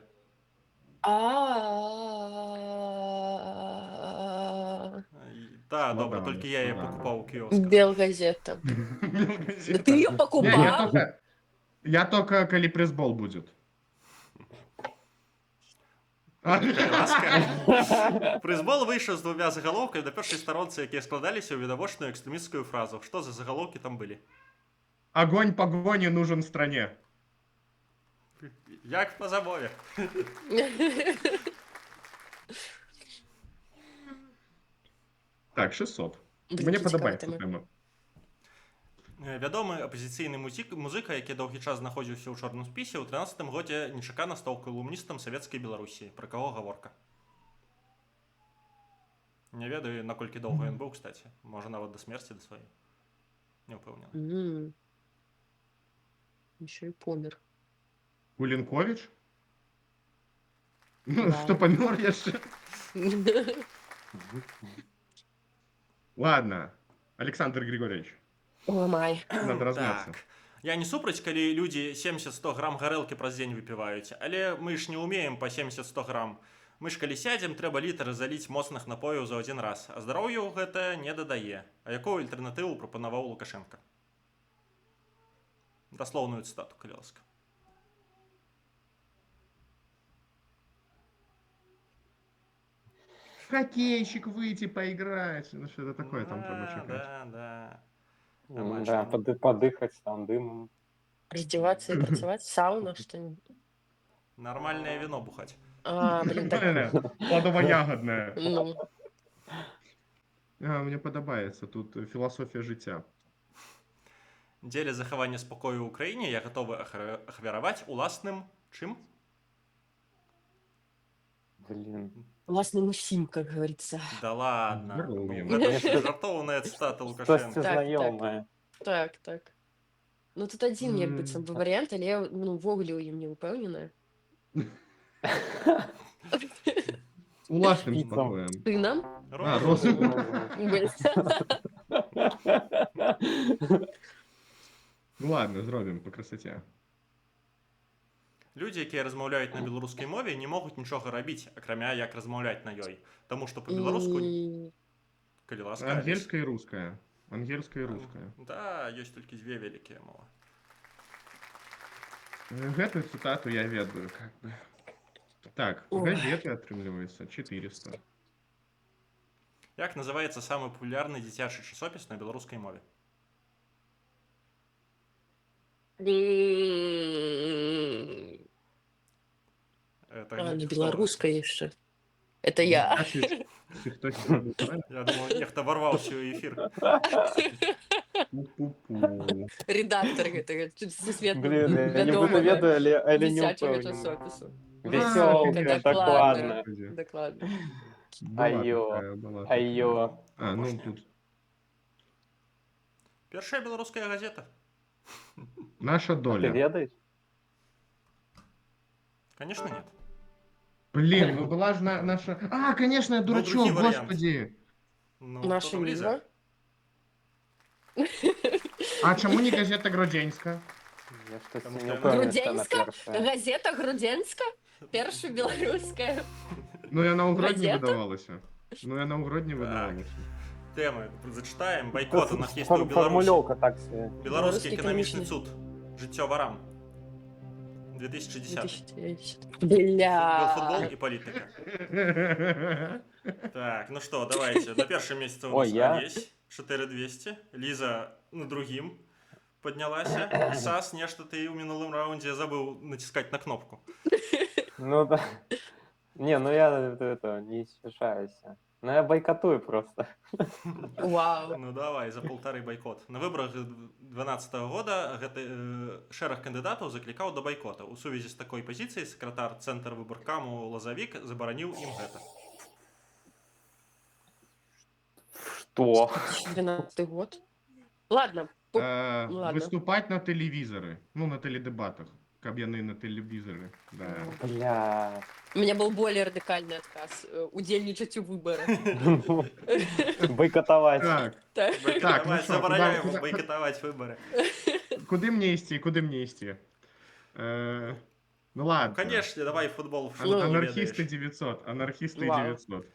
Да, добра, Складана, толькі я яе складана. пакупаў у кіёсках. Белгазета. Да ты ее Не, покупал? я только, коли пресбол будет. Прызбол выйшаў з двумя загалоўкамі на першай старонцы, якія складаліся ў відавочную экстрэмісцкую фразу. Што за загалоўкі там былі? Огонь погони нужен стране. Як па замове. Так, 600. Блін, Мне це подобається цікава тема. тема. Вядомы апазіцыйны музыка, які доўгі час знаходзіўся ў чорным спісе, у 13 годзе нечакана стаў калумністам савецкай Беларусі. Пра каго гаворка? Не ведаю, наколькі доўга ён быў, кстати. Можа, нават да смерці да сваёй. Не ўпэўнены. Еще и помер. Кулинкович? Ну, Да. что помер еще? Ладно, Александр Григорьевич, Ламай. надо размяться. Так. Я не супраць, калі людзі 70-100 грам гарэлкі праз дзень выпіваюць, але мы ж не ўмеем па 70-100 грам. Мы ж калі сядзем, трэба літр заліць моцных напояў за адзін раз, а здароўю гэта не дадае. А якую альтэрнатыву прапанаваў Лукашенко? Даслоўную цытату, калі ласка. Хоккейщик выйти поиграть. Ну, что это такое там пробачок? Да. Да, подыхать там дымом. Раздеваться и працевать? Сауна, что-нибудь? Нормальное вино бухать. Блин, так... Плодово-ягодное. Ну, Мне подобається тут філософія життя. Дзеля захавання спакою ў Украіне я гатовы ахвяраваць уласным чым? Блин. властным усім, как говорится. Да ладно. Здоров'я. Ну, гэта ж жартоўная цытата Что-то Лукашенко. знакомое. Так. Ну, тут один, як быццам бы варыянт, але я, ну, ввогуле ў ім не ўпэўненая. Уласним Піца. спокоем. Сынам? Розы. Ну ладно, зробимо по красоті. Людзі, якія размаўляюць на беларускай мове, не могуць нічога рабіць, акрамя як размаўляць на ёй. Таму што па-беларуску, калі ласка. Ангельская и русская. Ангельская и русская. Да, ёсць толькі дзве вялікія мовы. Гэтую цитату я ведаю, как бы. Так, Ой. газеты атрымліваецца 400. Як называецца самы папулярны дзіцячы часопіс на беларускай мове? Это На ніхто. беларускай яшчэ. Это я. Значит, если хтось зробив правильно, Я думаю, нехта ворваўся ў эфір. пу-пу-пу. Редактор гэтага сусветна Блин, я не буду ведаю, але не дзіцячага упэўнены. часопісу. Весёлка, Докладно. докладно. Докладно. Была Айо. такая, была. Айо. А, ну тут Першая беларуская газета. наша Ты доля. ведаешь? Конечно, нет. Блин, ну была же наша... А, конечно, я дурачок, другие варианты. господи. Ну, Наша хто влізе? Ніва. А чему не газета Гродзенська? Я что-то Потому не что упэўнены, Грудзенська? што на першае. Газета Грудзенска? Перша беларуская. Ну, я на Угродні Газета? видавалася. Ну, я на Угродні Так. видавалася. Тэмы зачытаем. Байкот у нас есть у Беларусі. Формулёўка так себе. Беларускі Беларускі эканамічны эканамічны. суд. Жыццё варам. 2010. 2010. Футбол Бля. і політика. Так, ну що, давайте. На першому місці у Ой, нас я. Олесь, 4200. Ліза на другім піднялася. Сас, нешта ти у минулому раунді забув натискати на кнопку. Ну да. Не, ну я это не смешаюсь. Ну я бойкотую просто. Вау. Ну давай, за полтары бойкот. На выборах 2012 года шэраг кандыдатаў заклікаў да байкота. У сувязі з такой пазіцыяй сакратар цэнтр выбаркаму Лазавік забараніў ім гэта. Что? 2012 год. Ладно. Ладно. Выступать на телевизоры, ну, на теледебатах, каб яны на телевизоры, да. Бля. У меня был более радикальный отказ. Удельничать у выбора. Бойкотовать. Так, Так. Так, ну що, забараняємо куди- бойкотувати вибори. куди мне идти? Ну ладно. Конечно, давай футбол. Анархисты 900, анархисты Вау. 900.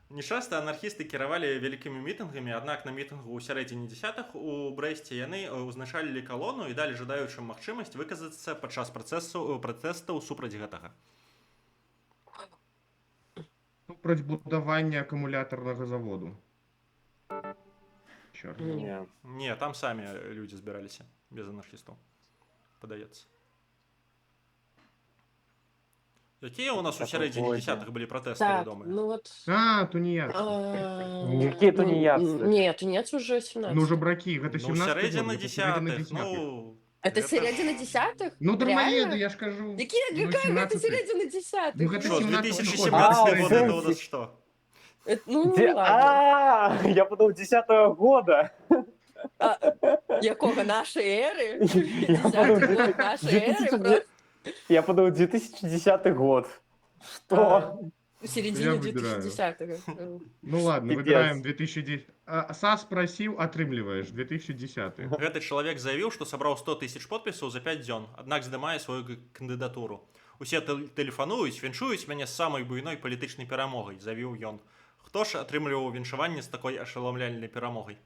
Нечаста анархісты кіравалі вялікімі мітынгамі, аднак на мітынгу ў сярэдзіне дзесятых у Брэсце яны ўзначалілі калону і далі жадаючым магчымасць выказацца падчас пратэстаў супраць гэтага. Ну, проти будування акумуляторного заводу. Чорт. Не. Не, там самі людзі збіраліся, без анархістаў, падаецца. Якія у нас у сярэдзіне Такое. дзесятых былі пратэсты Так, вядомыя? ну вот... А, тунеядцы. Какие тунеядцы? Нет, тунеядцы уже 17. Ну, жабраки, гэта Ну, 17 сярэдзіна год, гэта сярэдзіна дзесятых, ну... Это гэта- середина десятых? Ну, дармоеды, Реально? я ж кажу. Какая, Ну, какая это 17-й. середина десятых? Ну, гэта Що, 17 2017 А, год, в это у сенсі. нас що? Ну, Где? ладно. Я подумал, 10-го года. Якого нашей эры? Я 10-й подумал, год нашей эры? 2010 Просто Я подумал, 2010 год. Что? в середине Я выбираю. 2010-го. Ну ладно, Пипец. выбираем 2010. САС просил, отрымливаешь, 2010. Гэты чалавек заявіў, што сабраў 100 тысяч подпісаў за 5 дзён, аднак здымае сваю кандыдатуру. Усе тэлефануюць, віншуюць мяне з самай буйной палітычнай перамогай, заявіў ён. Хто ж атрымліваў віншаванне з такой ашаламляльнай перамогай?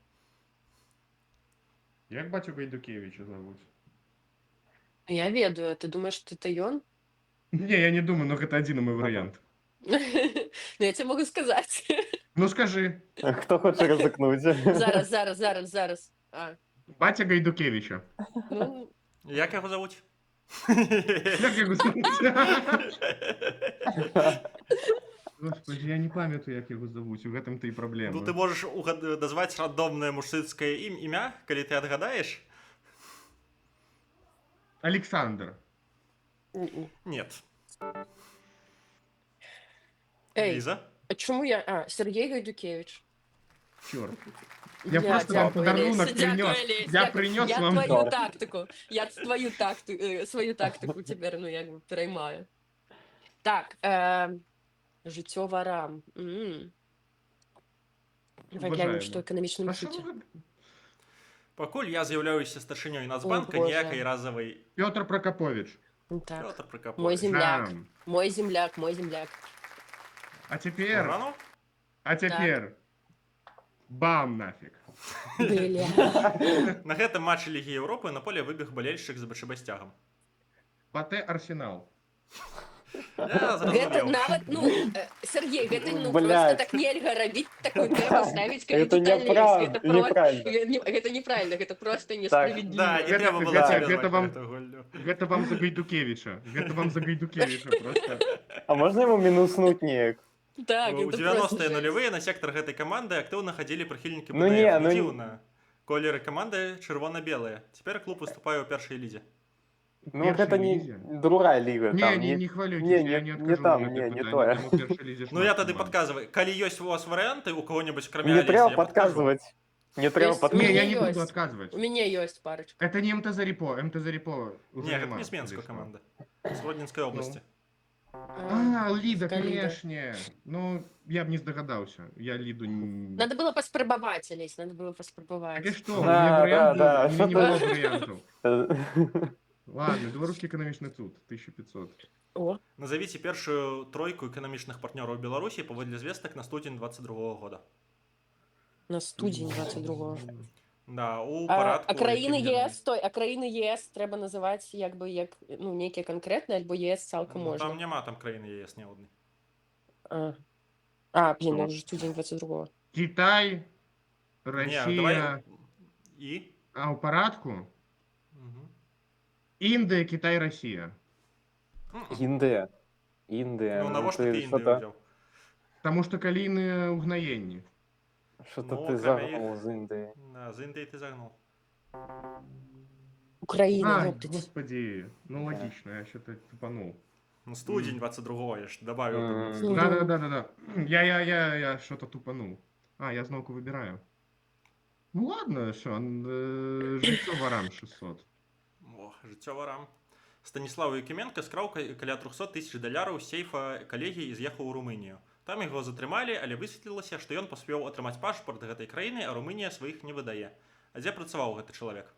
Як батю Гайдукевича зовут? Я ведаю, ты думаешь, что это он? Не, я не думаю, но это один мой вариант. Ну, я тебе могу сказать. Ну скажи, Кто хочет ризикнуть? Зараз. А, батя Гайдукевича. ну, Як яго завуць? Як його звуть? Господи, я не памятаю, як його зовуть, у гэтым-то і праблема. Ну ты можаш назваць рандомнае мужчынскае імя, калі ты адгадаеш? Александр. Нет. Эй, Ліза? а чему я... А, Сергей Гайдукевич. Черт. Я просто вам дякую, подарунок Лесь, дякую, принес. Лесь, Я дякую. принес Я вам. твою тактику. Я свою тактику тепер, ну, як би, переймаю. Так, життя ворам. Давай глянем, Уважаємо. що економічним А що суті. ви? Пакуль я з'яўляюся старшынёй Нацбанка, О, Боже. ніякай разавай Петр Прокопович. Так, Пётр Прокопович. мой земляк, Жам. мой земляк. А теперь, Рано? бам нафиг. Бля. На гэтым матчы Лігі Еўропы на поле выбег балельшчык з бачабасцягам. Пате Арсенал. Я Гэта зразумеў. нават, ну, Сергей, гэта ну, Блядь. просто так нельга рабіць, такую трэба ставіць Это капітальнасць. неправильно. Гэта неправильно, гэта просто несправедливо. Да, не Гэта- трэба было гэта- цябе гэта зваць вам- на гэту гульню. Это вам за Гайдукевича. Это вам за Гайдукевича просто. А можно ему минуснуть ник? Так, У гэта 90-е просто нулевые на сектор гэтай каманды актыўна хадзілі прыхільнікі Ну не, БДФ. ну не. Дзіўна. Колеры каманды чырвона-белыя. Цяпер клуб выступае ў першай лізе. Ну, Первая это не лига. другая лига. Не, там, не хвалюйтесь, не, я не- не не откажу там, вам не, это не питание, тое. тому в першій лізі Ну я шмат тады команд. падказваю. Калі ёсць у вас варыянты у кого-нибудь кроме Не Алеся, треба я падкажу. подказывать. Не треба Есть Не, подказывать. я меня не буду есть. отказывать. У меня есть парочка. Это не МТ Зарипо. МТ Зарипо уже Не, гэта нема не з Менскай близко. каманды. З Гродненскай области. А, Лида, Калида. конечно. Ну, я б не здогадался. Я Лиду не... Надо было поспробовать, Олесь, надо было Так и поспробовать. что? У Да, меня варианты, да, у меня не что-то- было вариантов. Ладно, Белорусский экономичный суд, 1500. О, Назовіце першую тройку эканамічных партнёраў Беларусі паводле звестак на студзень 22 года. на студень 22-го. Да, у А парадку, країни яким яны- ЄС, а країни ЄС треба називати якби як, ну, нейкі канкрэтныя, альбо ЄС цалкам Ну, можна. там нема там країни ЄС ні одної. Блін, я вже тиждень 22-го. Китай, Ні, Росія, давай і. а у парадку? Мгм. Індія, Китай, Росія. Мгм. Індія. Індія. Ну, навошта ти ти Індію що-то- взяв? Тому що каліни угнаєнні. Що-то Ну, ти кроме загнув їх- з Індії. Да, з Індії ти загнув. Україна, Ай, ёптать. господи, ну логично, я что-то тупанул. Ну, студень 22-го, я ж добавив. Мгм. тут. Да. Я что-то тупанул. А, я знову выбираю. Ну ладно, что, життя ворам 600. О, життєва рам. Станіслав Якименко скрав каля 300 тисяч долярів з сейфа калегі і з'їхав у Румунію. Там його затримали, але висвітлилося, що ён паспеў атрымаць пашпарт гэтай краіны, а Румунія сваіх не выдае. А дзе працаваў гэты чалавек?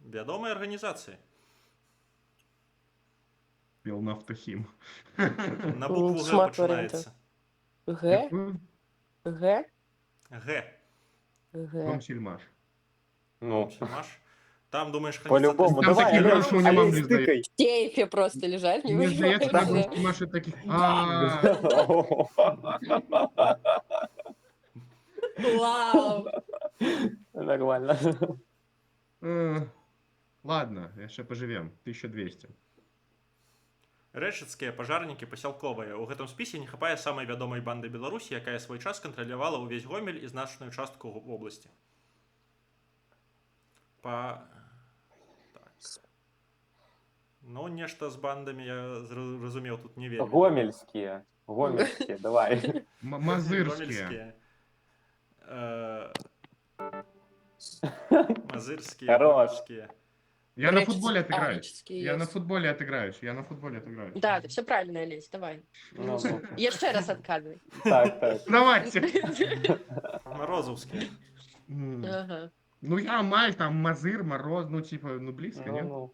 Вядомай арганізацыі. Белнафтохим. На букву Г Шмат пачынаецца. Г? Г? Г. Г. Комсільмаш. Ну, Маш. Там, думаєш, по-любому. Там Давай, такі Олесь, гроші у нього Олесь, не здають. тикай. В сейфе просто лежать, не Мне здається, там выживают. комсільмаші таких... Вау! Нормально. Ладно, яшчэ поживем. 1200. Рэчыцкія пажарнікі пасялковыя. У гэтым спісе не хапае самай вядомай банды Беларусі, якая свой час кантралявала ўвесь Гомель і значную частку вобласці. Так. Ну, нешта з бандамі я зразумеў тут не вельмі. Гомельские. Гомельские, давай. Мазырскія. Мазырскія. Хорош. гомельскія. Я на футболе А, отыграюсь. греческие Я на есть. футболе отыграюсь. Да, ты все правильно, Олесь, давай. Ну, Еще раз отказывай. так, так. Давайте. Морозовскія. Ага. Ну я Маль, там Мазыр, Мороз, ну типа, ну близко, нет? Ну,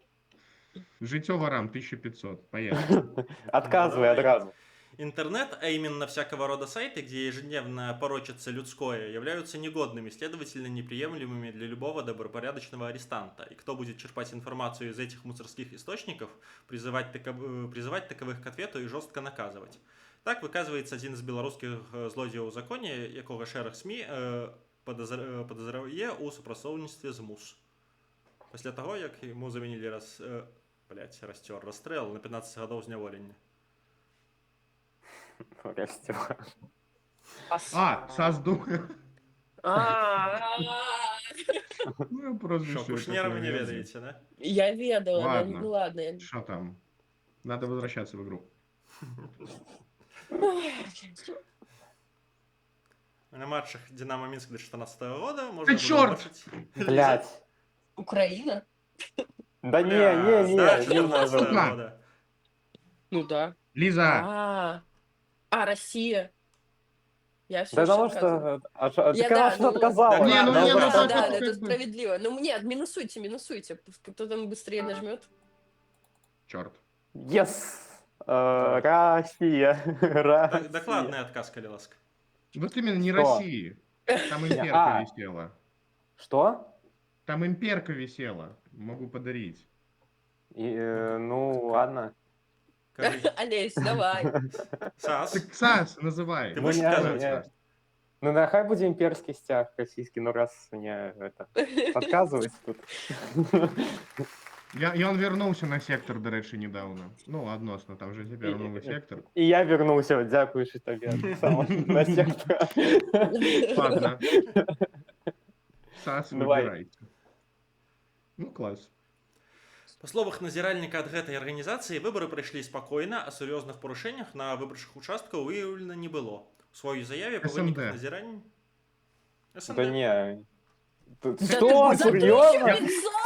Життя ворам 1500. Поехали. отказывай одразу. Интернет, а именно всякого рода сайты, где ежедневно порочится людское, являются негодными, следовательно неприемлемыми для любого добропорядочного арестанта. И кто будет черпать информацию из этих мусорских источников, призывать таковых к ответу и жестко наказывать. Так выказывается один из белорусских злодзеяў у законе, якога шэраг СМИ подозревае у супрацоўніцтве з МУС. Пасля того, як ему заменили расстрел на 15 гадоў зняволення. Прости. А, Сазду. А-а-а. Ну, я просто Шо, Кушнера вы не ведаете, да? Я ведала, да, Ладно. ну ладно. я- Что там? Надо возвращаться в игру. На матчах Динамо Минск 2014 года можно Да чёрт! Блять. Украина? Да не, не 2014 надо. Сука. года. Ну да. Лиза, Россия. Я все Да потому что... Ты, Я, конечно, ну, отказала. да не, ну, Да, не, ну, да, так, да, так, это так. справедливо. Ну, нет, минусуйте. Кто там быстрее нажмет? черт. Yes. Россия. Россия. Докладный отказ, коли ласка. Вот именно не Что? России. Там имперка висела. Что? Там имперка висела. Могу подарить. Ну, ладно. Кажи. Олесь, давай. Сас. Так САС называй. Ты будешь Ну, не, отказывать? не. Ну, нехай буде імперський стяг російський, ну раз мне это отказывать тут. Я он вернулся на сектор, до речі, недавно. Ну, односно, там же тепер новий сектор. І я вернувся, дякуючи тобі. Саме на сектор. Ладно. САС, Давай. выбирайте. Ну, класс. Па словах назіральніка ад гэтай арганізацыі, выбары прайшлі спакойна, а сур'ёзных парушэннях на выбарчых участкаў выяўлена не было. У сваёй заяве па СНД. выніках назірання... Да не. Да Что, ты за серьезно?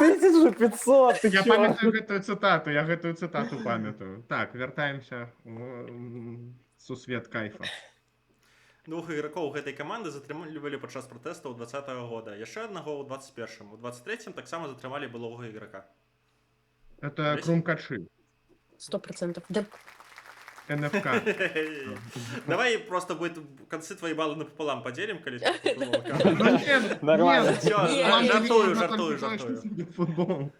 1500? 1500, ты Я чё? памятаю гэтую цытату памятаю. Так, вяртаемся в сусвет кайфа. Двух ігракоў гэтай каманды затрымлівалі падчас пратэстаў 2020 года, яшчэ аднаго ў 21-м. У 23-м таксама затрымалі былога іграка. Это Крумкачы. 100%. Да НФК. Давай просто будет в конце твои баллы напополам поделим, коли ты футбол Ну, кажешь. нет, Нормально. нет, Всё, Не, вам не, же жартую, видно жартую, только то, что жартую. судит футбол. Не,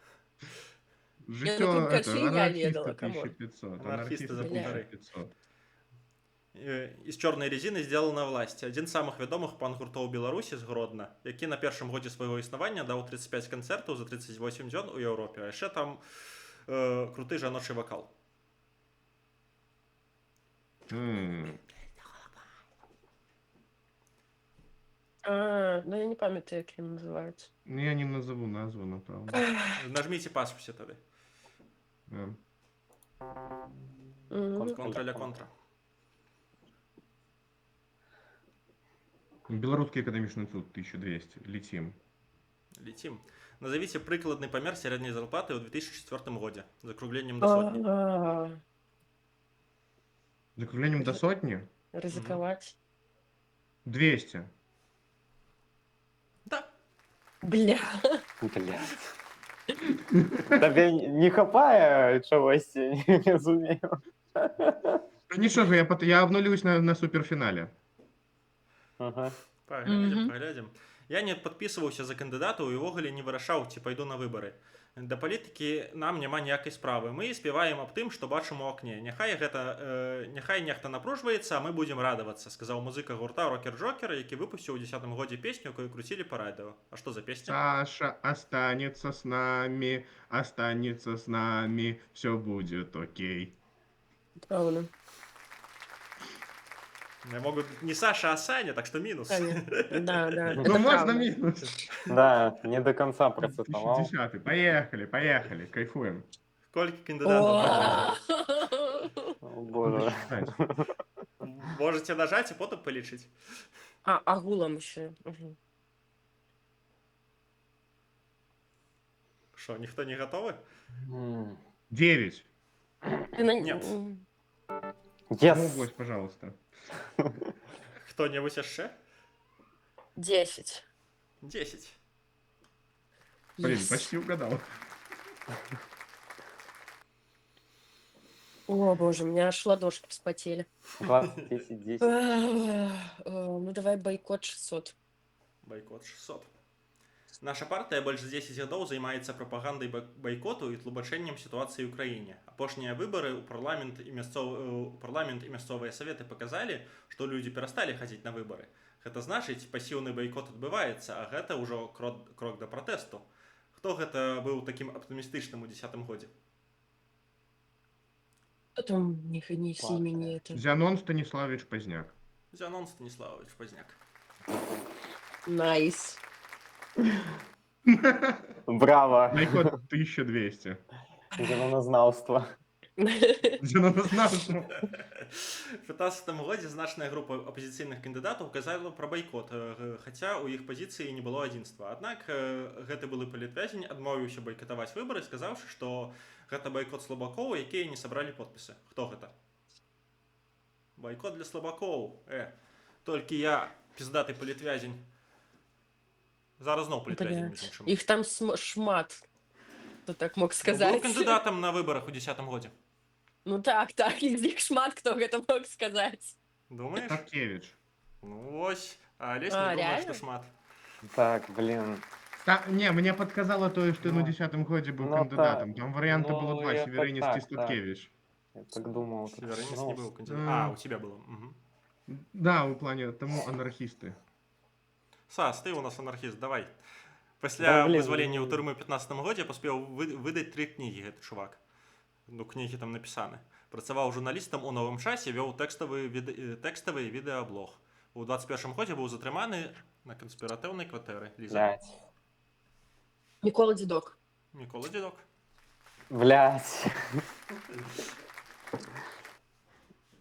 ну Житё, тут это, качи я анархисты ведала, камон. 1500. Анархисты за Анархисты полторы. 1500. Из чорнай резины сделана власць. Адзін з самых вядомых пан-гуртоў Беларусі з Гродна, які на першым годзе свайго існавання даў 35 канцэртаў за 38 дзён у Еўропе. А яшчэ там круты жаночы вакал. Ну я не памятаю, як він називається. Ну, я не назову назву, напевно. Нажміце паспусе тады. Да. Контра-ля-контра. Белорусский экономичный суд 1200. Летим. Летим. Назовите прыкладны памер сярэдняй зарплаты ў 2004 годзе з закругленнем да сотні. Закруглением до сотни? Ризикувати. 200. Да. Бля. Блядь. Тебе не хапае чогось, не розумію. Да ничего, я обнулюсь на суперфинале. Ага. Паглядзім. Я не падпісваўся за кандыдатаў і ўвогуле не вырашаў, ці пайду на выбары. Да палітыкі нам няма ніякай справы. Мы спяваем аб тым, што бачым у акне. Няхай нехта напружваецца, а мы будзем радавацца, сказаў музыка гурта Рокер-Джокер, які выпусціў у 10 годзе песню, якую круцілі па радыё. А што за песня? Саша останется с нами, все будет окей. Правильно. Я могу не Саша, а Саня, так что минус. Да, да. Ну, можно минус. Да, не до конца процитовал. 1000. Поехали, кайфуем. Сколько кандидатов? О, боже. Можете нажать и потом полечить. Агулом еще. Что, никто не готовы? 9. Нет. Ну, Yes. Гось, пожалуйста. Кто-нибудь еще? 10. 10. Блин, Yes. почти угадал. О, боже, у меня аж ладошки вспотели. 20, 10, 10. Ну, давай бойкот 600. Бойкот 600. Наша партыя больш за 10 гадоў займаецца прапагандай байкоту і тлумачэннем сітуацыі ў краіне. Апошнія выбары ў парламент і мясцовыя саветы паказалі, што людзі перасталі хадзіць на выбары. Гэта значыць, пасіўны байкот адбываецца, а гэта ўжо крок да пратэсту. Хто гэта быў такім аптымістычным у 10 годзе? Кто там не с имени это? Зянон Станиславович Поздняк. Зянон Станиславович Поздняк. Найс. Браво. Бойкот 1200. Зеленознавство. Зеленознавство. В 15 годзе значная група апазіцыйных кандыдатаў казала пра байкот, хаця ў іх пазіцыі не было адзінства. Аднак гэты былы палітвязень адмовіўся байкатаваць выбары, сказаўшы, што гэта байкот слабакоў, якія не сабралі подпісы. Хто гэта? Байкот для слабакоў. Толькі я, піздаты палітвязень. Зараз зноў палітвязень, між іншым. Их там шмат. Кто так мог Быў сказать? кандыдатам на выбарах у 10 годзе. Ну так, из них шмат, кто это мог сказать. Думаешь? Таткевич. Ну ось. А Олесь не думае, реально? што шмат. Так, блин. Не, мне подсказало то, что Ну, на 10 годе был ну, кандидатом. так. Там варианта Ну, было 2, это Северинец так, и Статкевич. Я так думал. Северинец Ну, не был кандидатом. У тебя было. Угу. Да, в плане тому анархисты. Сас, ты у нас анархіст, давай. Да, Пасля блін, вызвалення ў ну. турмы ў 15 годзе паспеў выдаць 3 кнігі гэты чувак. Ну, кнігі там напісаны. Працаваў журналістам у новым часе, вёў тэкставы і відэаблог. У 21 годзе быў затрыманы на канспіратыўнай кватэры. Ліза. Блядь. Микола Дедок. Мікола Дзедок. Блядь.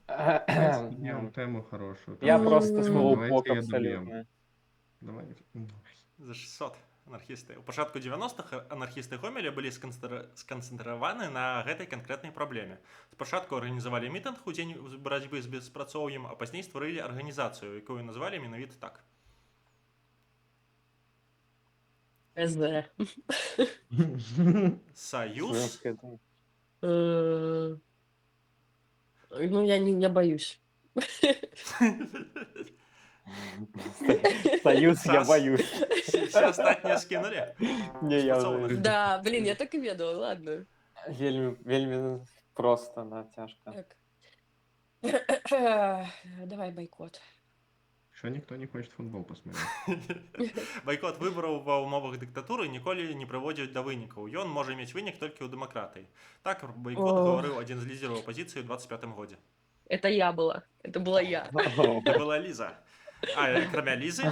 Днем тему хорошую. Я М, просто давайте слоупок я абсолютно. Давайте. За 600 анархісты. У пачатку 90-х анархісты Гомеля былі сканцэнтраваны на гэтай канкрэтнай праблеме. Спачатку арганізавалі мітынг у дзень барацьбы з беспрацоўем, а пазней стварылі арганізацыю, якую назвалі менавіта так. СД. Саюз Ну, я боюсь. Союз, я Сас. боюсь. Все астатнія скинули. Не, я Спрацовано. уже... Да, блин, я так и ведала, ладно. Вельми просто, да, тяжко. Так. Давай бойкот. Что никто не хочет футбол посмотреть? Байкот выбораў ва ўмовах дыктатуры ніколі не прыводзіць да вынікаў. Ён можа мець вынік толькі ў дэмакратыі. Так байкот О. гаварыў адзін з лідераў апазіцыі ў 25 годзе. Это я была. Это была я. Это была Ліза. Акрамя Лізы,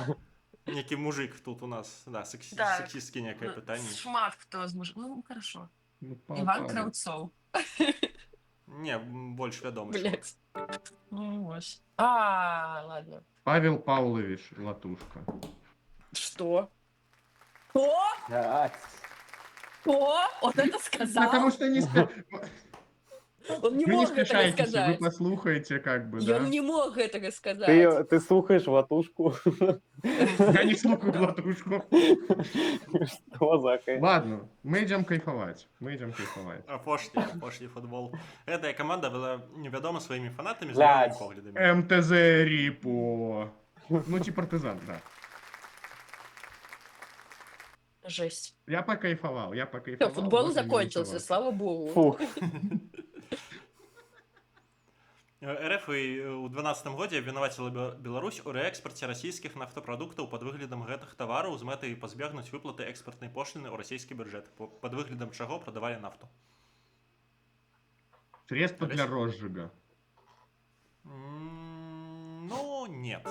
некі мужик тут у нас, да, Так. сексісткі некае пытанне. Шмат кто из мужиков. Ну, хорошо. Ну, Иван Павел. Кравцов. Не, больш вядомы. Блять. Ну, вот. А, ладно. Павел Павлович Латушка. Что? Кто? Так. Кто? Он это сказал? Потому что не Он не Вы не мог этого спешайтесь, вы сказать. послухаете, как бы, И да? он не мог этого сказать. Ты слухаешь Латушку? Я не слухаю Латушку. Что за Ладно, мы идем кайфовать. Мы идем кайфовать. Апошні футбол. Гэтая каманда была невядома сваімі фанатамі з Блядь. новымі поглядамі. МТЗ Рипо. Ну, типа партизан, да. Жесть. Я покайфовал. Всё, футбол можно закончился, минусовать. слава богу. Фух. РФ і ў 12 годзе абвінаваціла Беларусь у рээкспарце расійскіх нафтапрадуктаў пад выглядам гэтых тавараў з мэтай пазбегнуць выплаты экспартнай пошліны ў расійскі бюджэт, пад выглядам чаго прадавалі нафту. Средства для розжига. Ну, нет.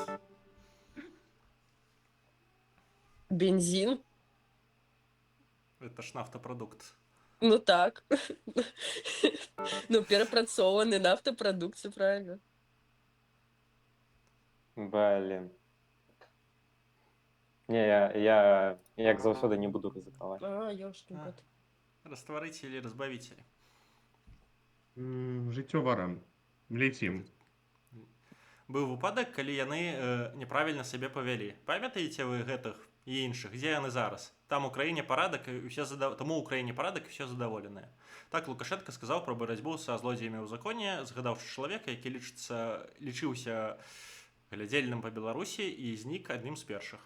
Бензин? Это ж нафтапрадукт. Ну так. Ну, перапрацованный нафтопродукт, все правильно. Блин. Не, я як заўсёды не буду рызыкаваць. А, ёшкин кот. Растварыцелі, разбавіцелі. Жыццё варам. Летим. Быў выпадак, калі яны няправільна сябе павялі. Памятаеце вы гэтых і іншых, дзе яны зараз? Там у краіне парадак, таму ў краіне парадак і ўсе задаволеныя. Так Лукашенко сказаў пра барацьбу са злодзеямі ў законе, згадаўшы чалавека, які лічыўся глядзельным па Беларусі і знік адным з першых.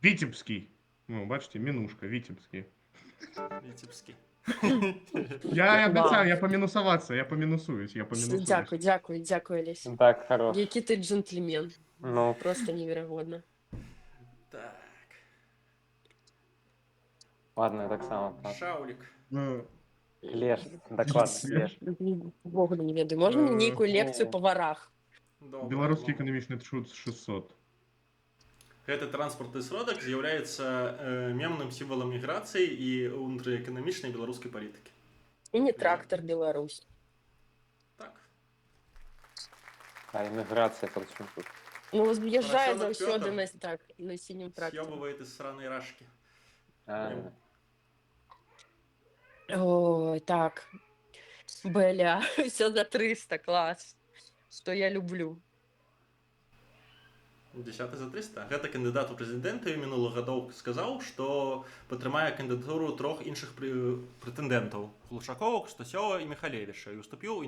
Витебский. Ну, бачите, Минушка, Витебский. Віцебскі. Я обещаю, я поминусоваться, я поминусуюсь. Дякую, Олесь. Так, хорош. Який ти джентльмен. Ну, Просто невероятно. Так. ладно, я так само. Шаулік. Ну, Леш, докладно, Леш. Богу не ведаю. Можна мені нейкую лекцію по варах? Белорусский экономичный труд 600. Гэты транспартны сродак з'яўляецца мемным сімвалам міграцыі і унутрыэканамічнай беларускай палітыкі. І не трактор Беларусь. Так. А иммиграция причем тут? Ну, з'їжджає Поросенок завсёди Пётр. на синім тракторі. Съёбывает из сраной рашки. А, Ой, так. Бля, все за 300, клас. Что я люблю. 10 за 300. Гэта кандыдат у прэзідэнты мінулых гадоў сказаў, што падтрымае кандыдатуру 3 іншых прэтэндэнтаў: Глушакова, Кстасёва і Михалевіча, і уступіў у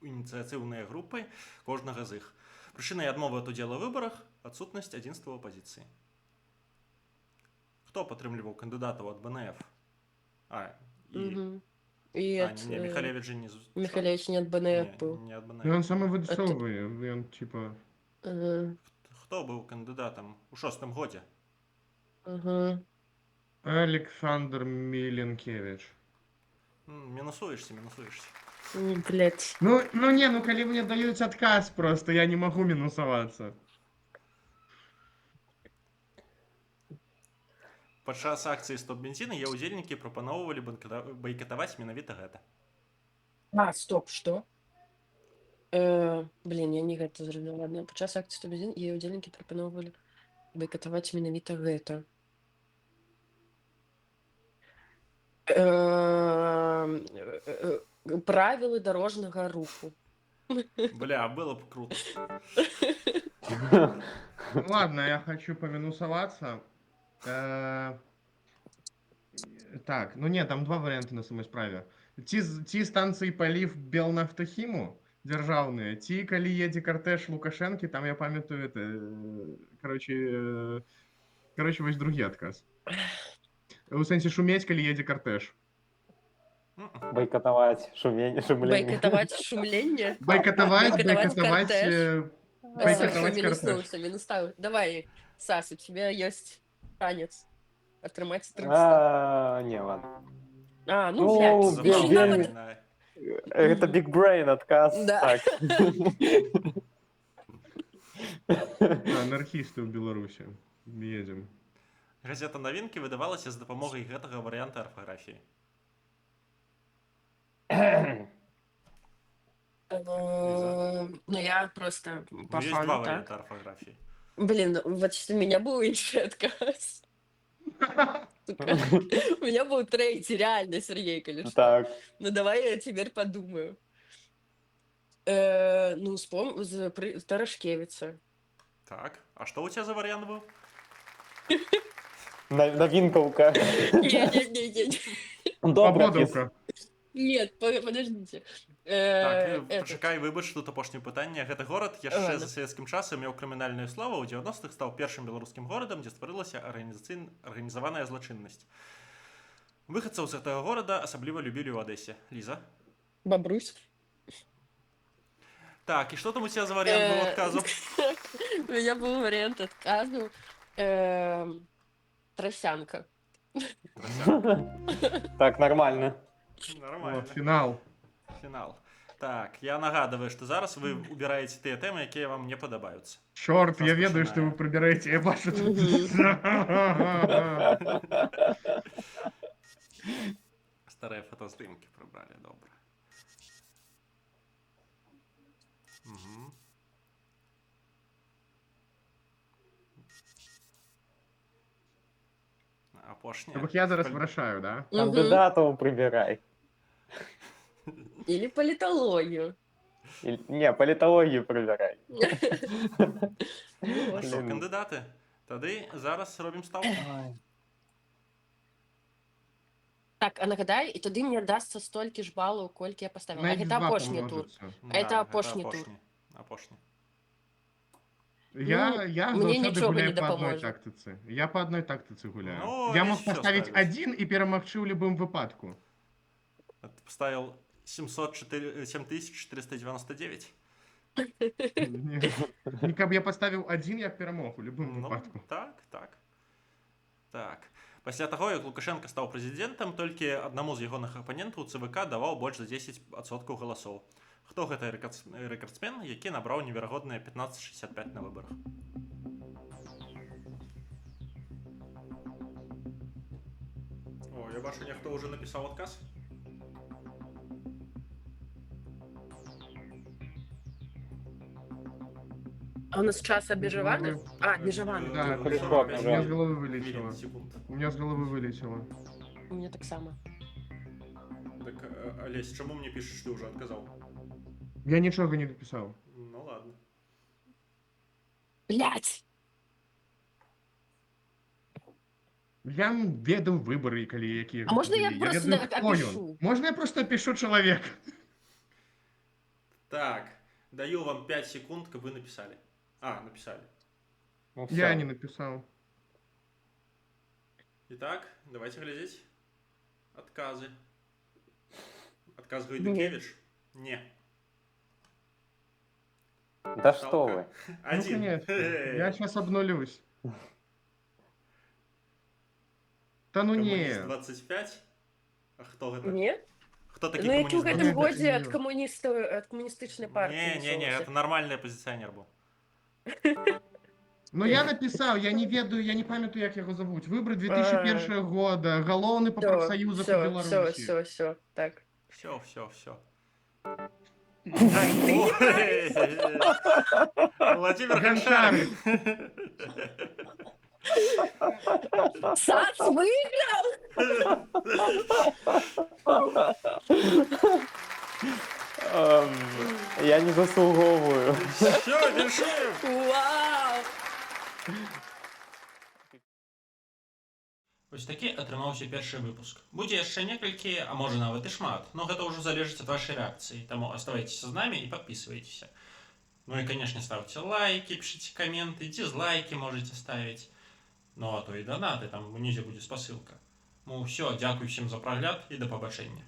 ініцыятыўныя групы кожнага з іх. Прычынай адмовы ад удзелу ў выбарах адсутнасць адзінства апазіцыі. Хто падтрымліваў кандыдатаў ад БНФ? Не, Михалевич же не... Михалевич не от БНФ был. Не от БНФ. Ну, он самый выдачовый, он типа... Хто быў кандыдатам у 6-м годзе? Александр Миленкевич. Мінусуешься. Блять. Ну, коли мне дают отказ просто, я не могу минусоваться. Падчас акцыі стоп-бензіна яе ўдзельнікі прапаноўвалі байкатаваць менавіта гэта. А, стоп, что? Блин, я не гэта зразумела. Ладно, падчас акцыі стоп-бензін яе ўдзельнікі прапаноўвалі байкатаваць менавіта гэта. Правілы дорожнага руху. Бля, было б круто. Ладно, я хочу поминусоваться. Так, ну нет, там два варианта на самой справе. ці станцыі паліў Белнафтахіму дзяржаўныя, ці калі едзе картэж Лукашэнкі, там я памятаю это, короче, вось другі адказ. У сэнсе шумець, калі едзе картэж. Бойкотовать шумение. Бойкотовать шумление. Байкатаваць Бойкотовать кортеж. байкатаваць картэж. Минуснуўся. Давай, Сас, у тебя есть шанец атрымаць 30. Не, ладно. Ну, блядь. Запомни. Ещё нават- Запоминай. Это Big Brain отказ. Да. Так. Анархісты ў Беларусі. Едзем. Газета «Новинки» выдавалася з дапамогай гэтага варыянта арфаграфіі. Ну, я просто по Есть фану, два так. варианта орфографии. Блин, вот у меня был інший отказ. Сука. У меня был третий, реально, Сергей, конечно. Так. Ну, давай я теперь подумаю. Ну, Тарашкевица. Так, а что у тебя за вариант был? Новинковка. Не-не-не. Добрый. Свабодаўка. Нет, подождите. Так, Этот. пачакай, выбач, тут апошняе пытанне. Гэты горад яшчэ Ладно. за савецкім часам меў крымінальную славу, ў 90-х стаў першым беларускім горадам, дзе стварылася арганізаваная злачыннасць. Выхадцаў з гэтага горада асабліва любілі ў Адэсе. Ліза? Бобруйск. Так, і што там у тебя за варыянт быў адказу? У меня был вариант отказу. Тросянка. Так, нормально. Нормально. Фінал. Фінал. Так, я нагадываю, што зараз вы убіраеце тыя тэмы, якія вам не падабаюцца. Чорт, я Нас ведаю, што вы пачынаем. прыбіраеце, я бачу тут. Старыя фотаздымкі прыбралі, добра. Угу. Апошняе. Бо я зараз вырашаю, да? Кандидатов прибирай. Или политологию. Не, политологию прибирай. Ну, Ну вот. што, Блін. кандыдаты? Тады зараз робім ставку. Так, а нагадай, і тоді мені дасться стільки ж балів, колькі я поставила. А Навіть це два апошній тур. помножиться. Это апошні тур. Апошні. Я мені заўсёды нічога гуляю не па одной дапаможе. тактыцы. Я по одной тактыцы гуляю. Ну, Я весь мог всё поставить ставить. один и перамагчы ў любым выпадку. Ты поставил 7499. Не каб я поставіў один, я б перамог у любым Ну, выпадку. так. Пасля таго, як Лукашенко стаў прэзідэнтам, толькі аднаму з ягоных апанентаў ЦВК даваў больш за 10% галасоў. Хто гэты рэкардсмен, які набраў неверагодныя 15,65 на выбарах? О, я бачу, нехто ўжо напісаў адказ. А у нас час обмежеваны? А, обмежеваны. Да, Прыжок у меня нажал. с головы вылетело. Миллисекунд. У меня с головы вылетело. У меня так само. Так, Олесь, чаму мне пішаш, што ўжо адказаў? Я нічога не написал. Ну ладно. Блять! Я ведаў выборы, калі якія. А можна я былі. просто ведаю, хто ён. опишу? Можна я просто опишу чалавек? Так, даю вам 5 секунд, каб вы написали. Написали. Ну, Я всё. не написал. Итак, давайте глядеть. Отказы. Отказ Гайдукевич? Не. Да что вы. Ну, Один. конечно. Я сейчас обнулюсь. Да ну Коммунист не. 25. А кто это? Ні? Кто такие Ну, які в коммунисты? гэтым Ні, годзе ні. ад камуністычнай партыі. Не, это нормальный оппозиционер был. Ну я написал, я не ведаю, я не памятаю, як яго зовут. Выбор 2001 года, галоўны па прафсаюзах у Беларусі. Все, так. Все. Владимир Гончаров. Сац выиграл! Я не заслуговую. Все, віншую. Вау! Вось такі атрымаўся першы выпуск. Будзе яшчэ некалькі, а можа нават і шмат, но гэта ўжо залежыць ад вашай рэакцыі, таму аставайцеся з намі і падпісвайцеся. Ну і, канешне, ставьте лайки, пишите комменты, дизлайки можете ставить. Ну а то і донаты, там унізе будзе спасылка. Ну ўсё, дзякуй всім за прагляд і да пабачэння.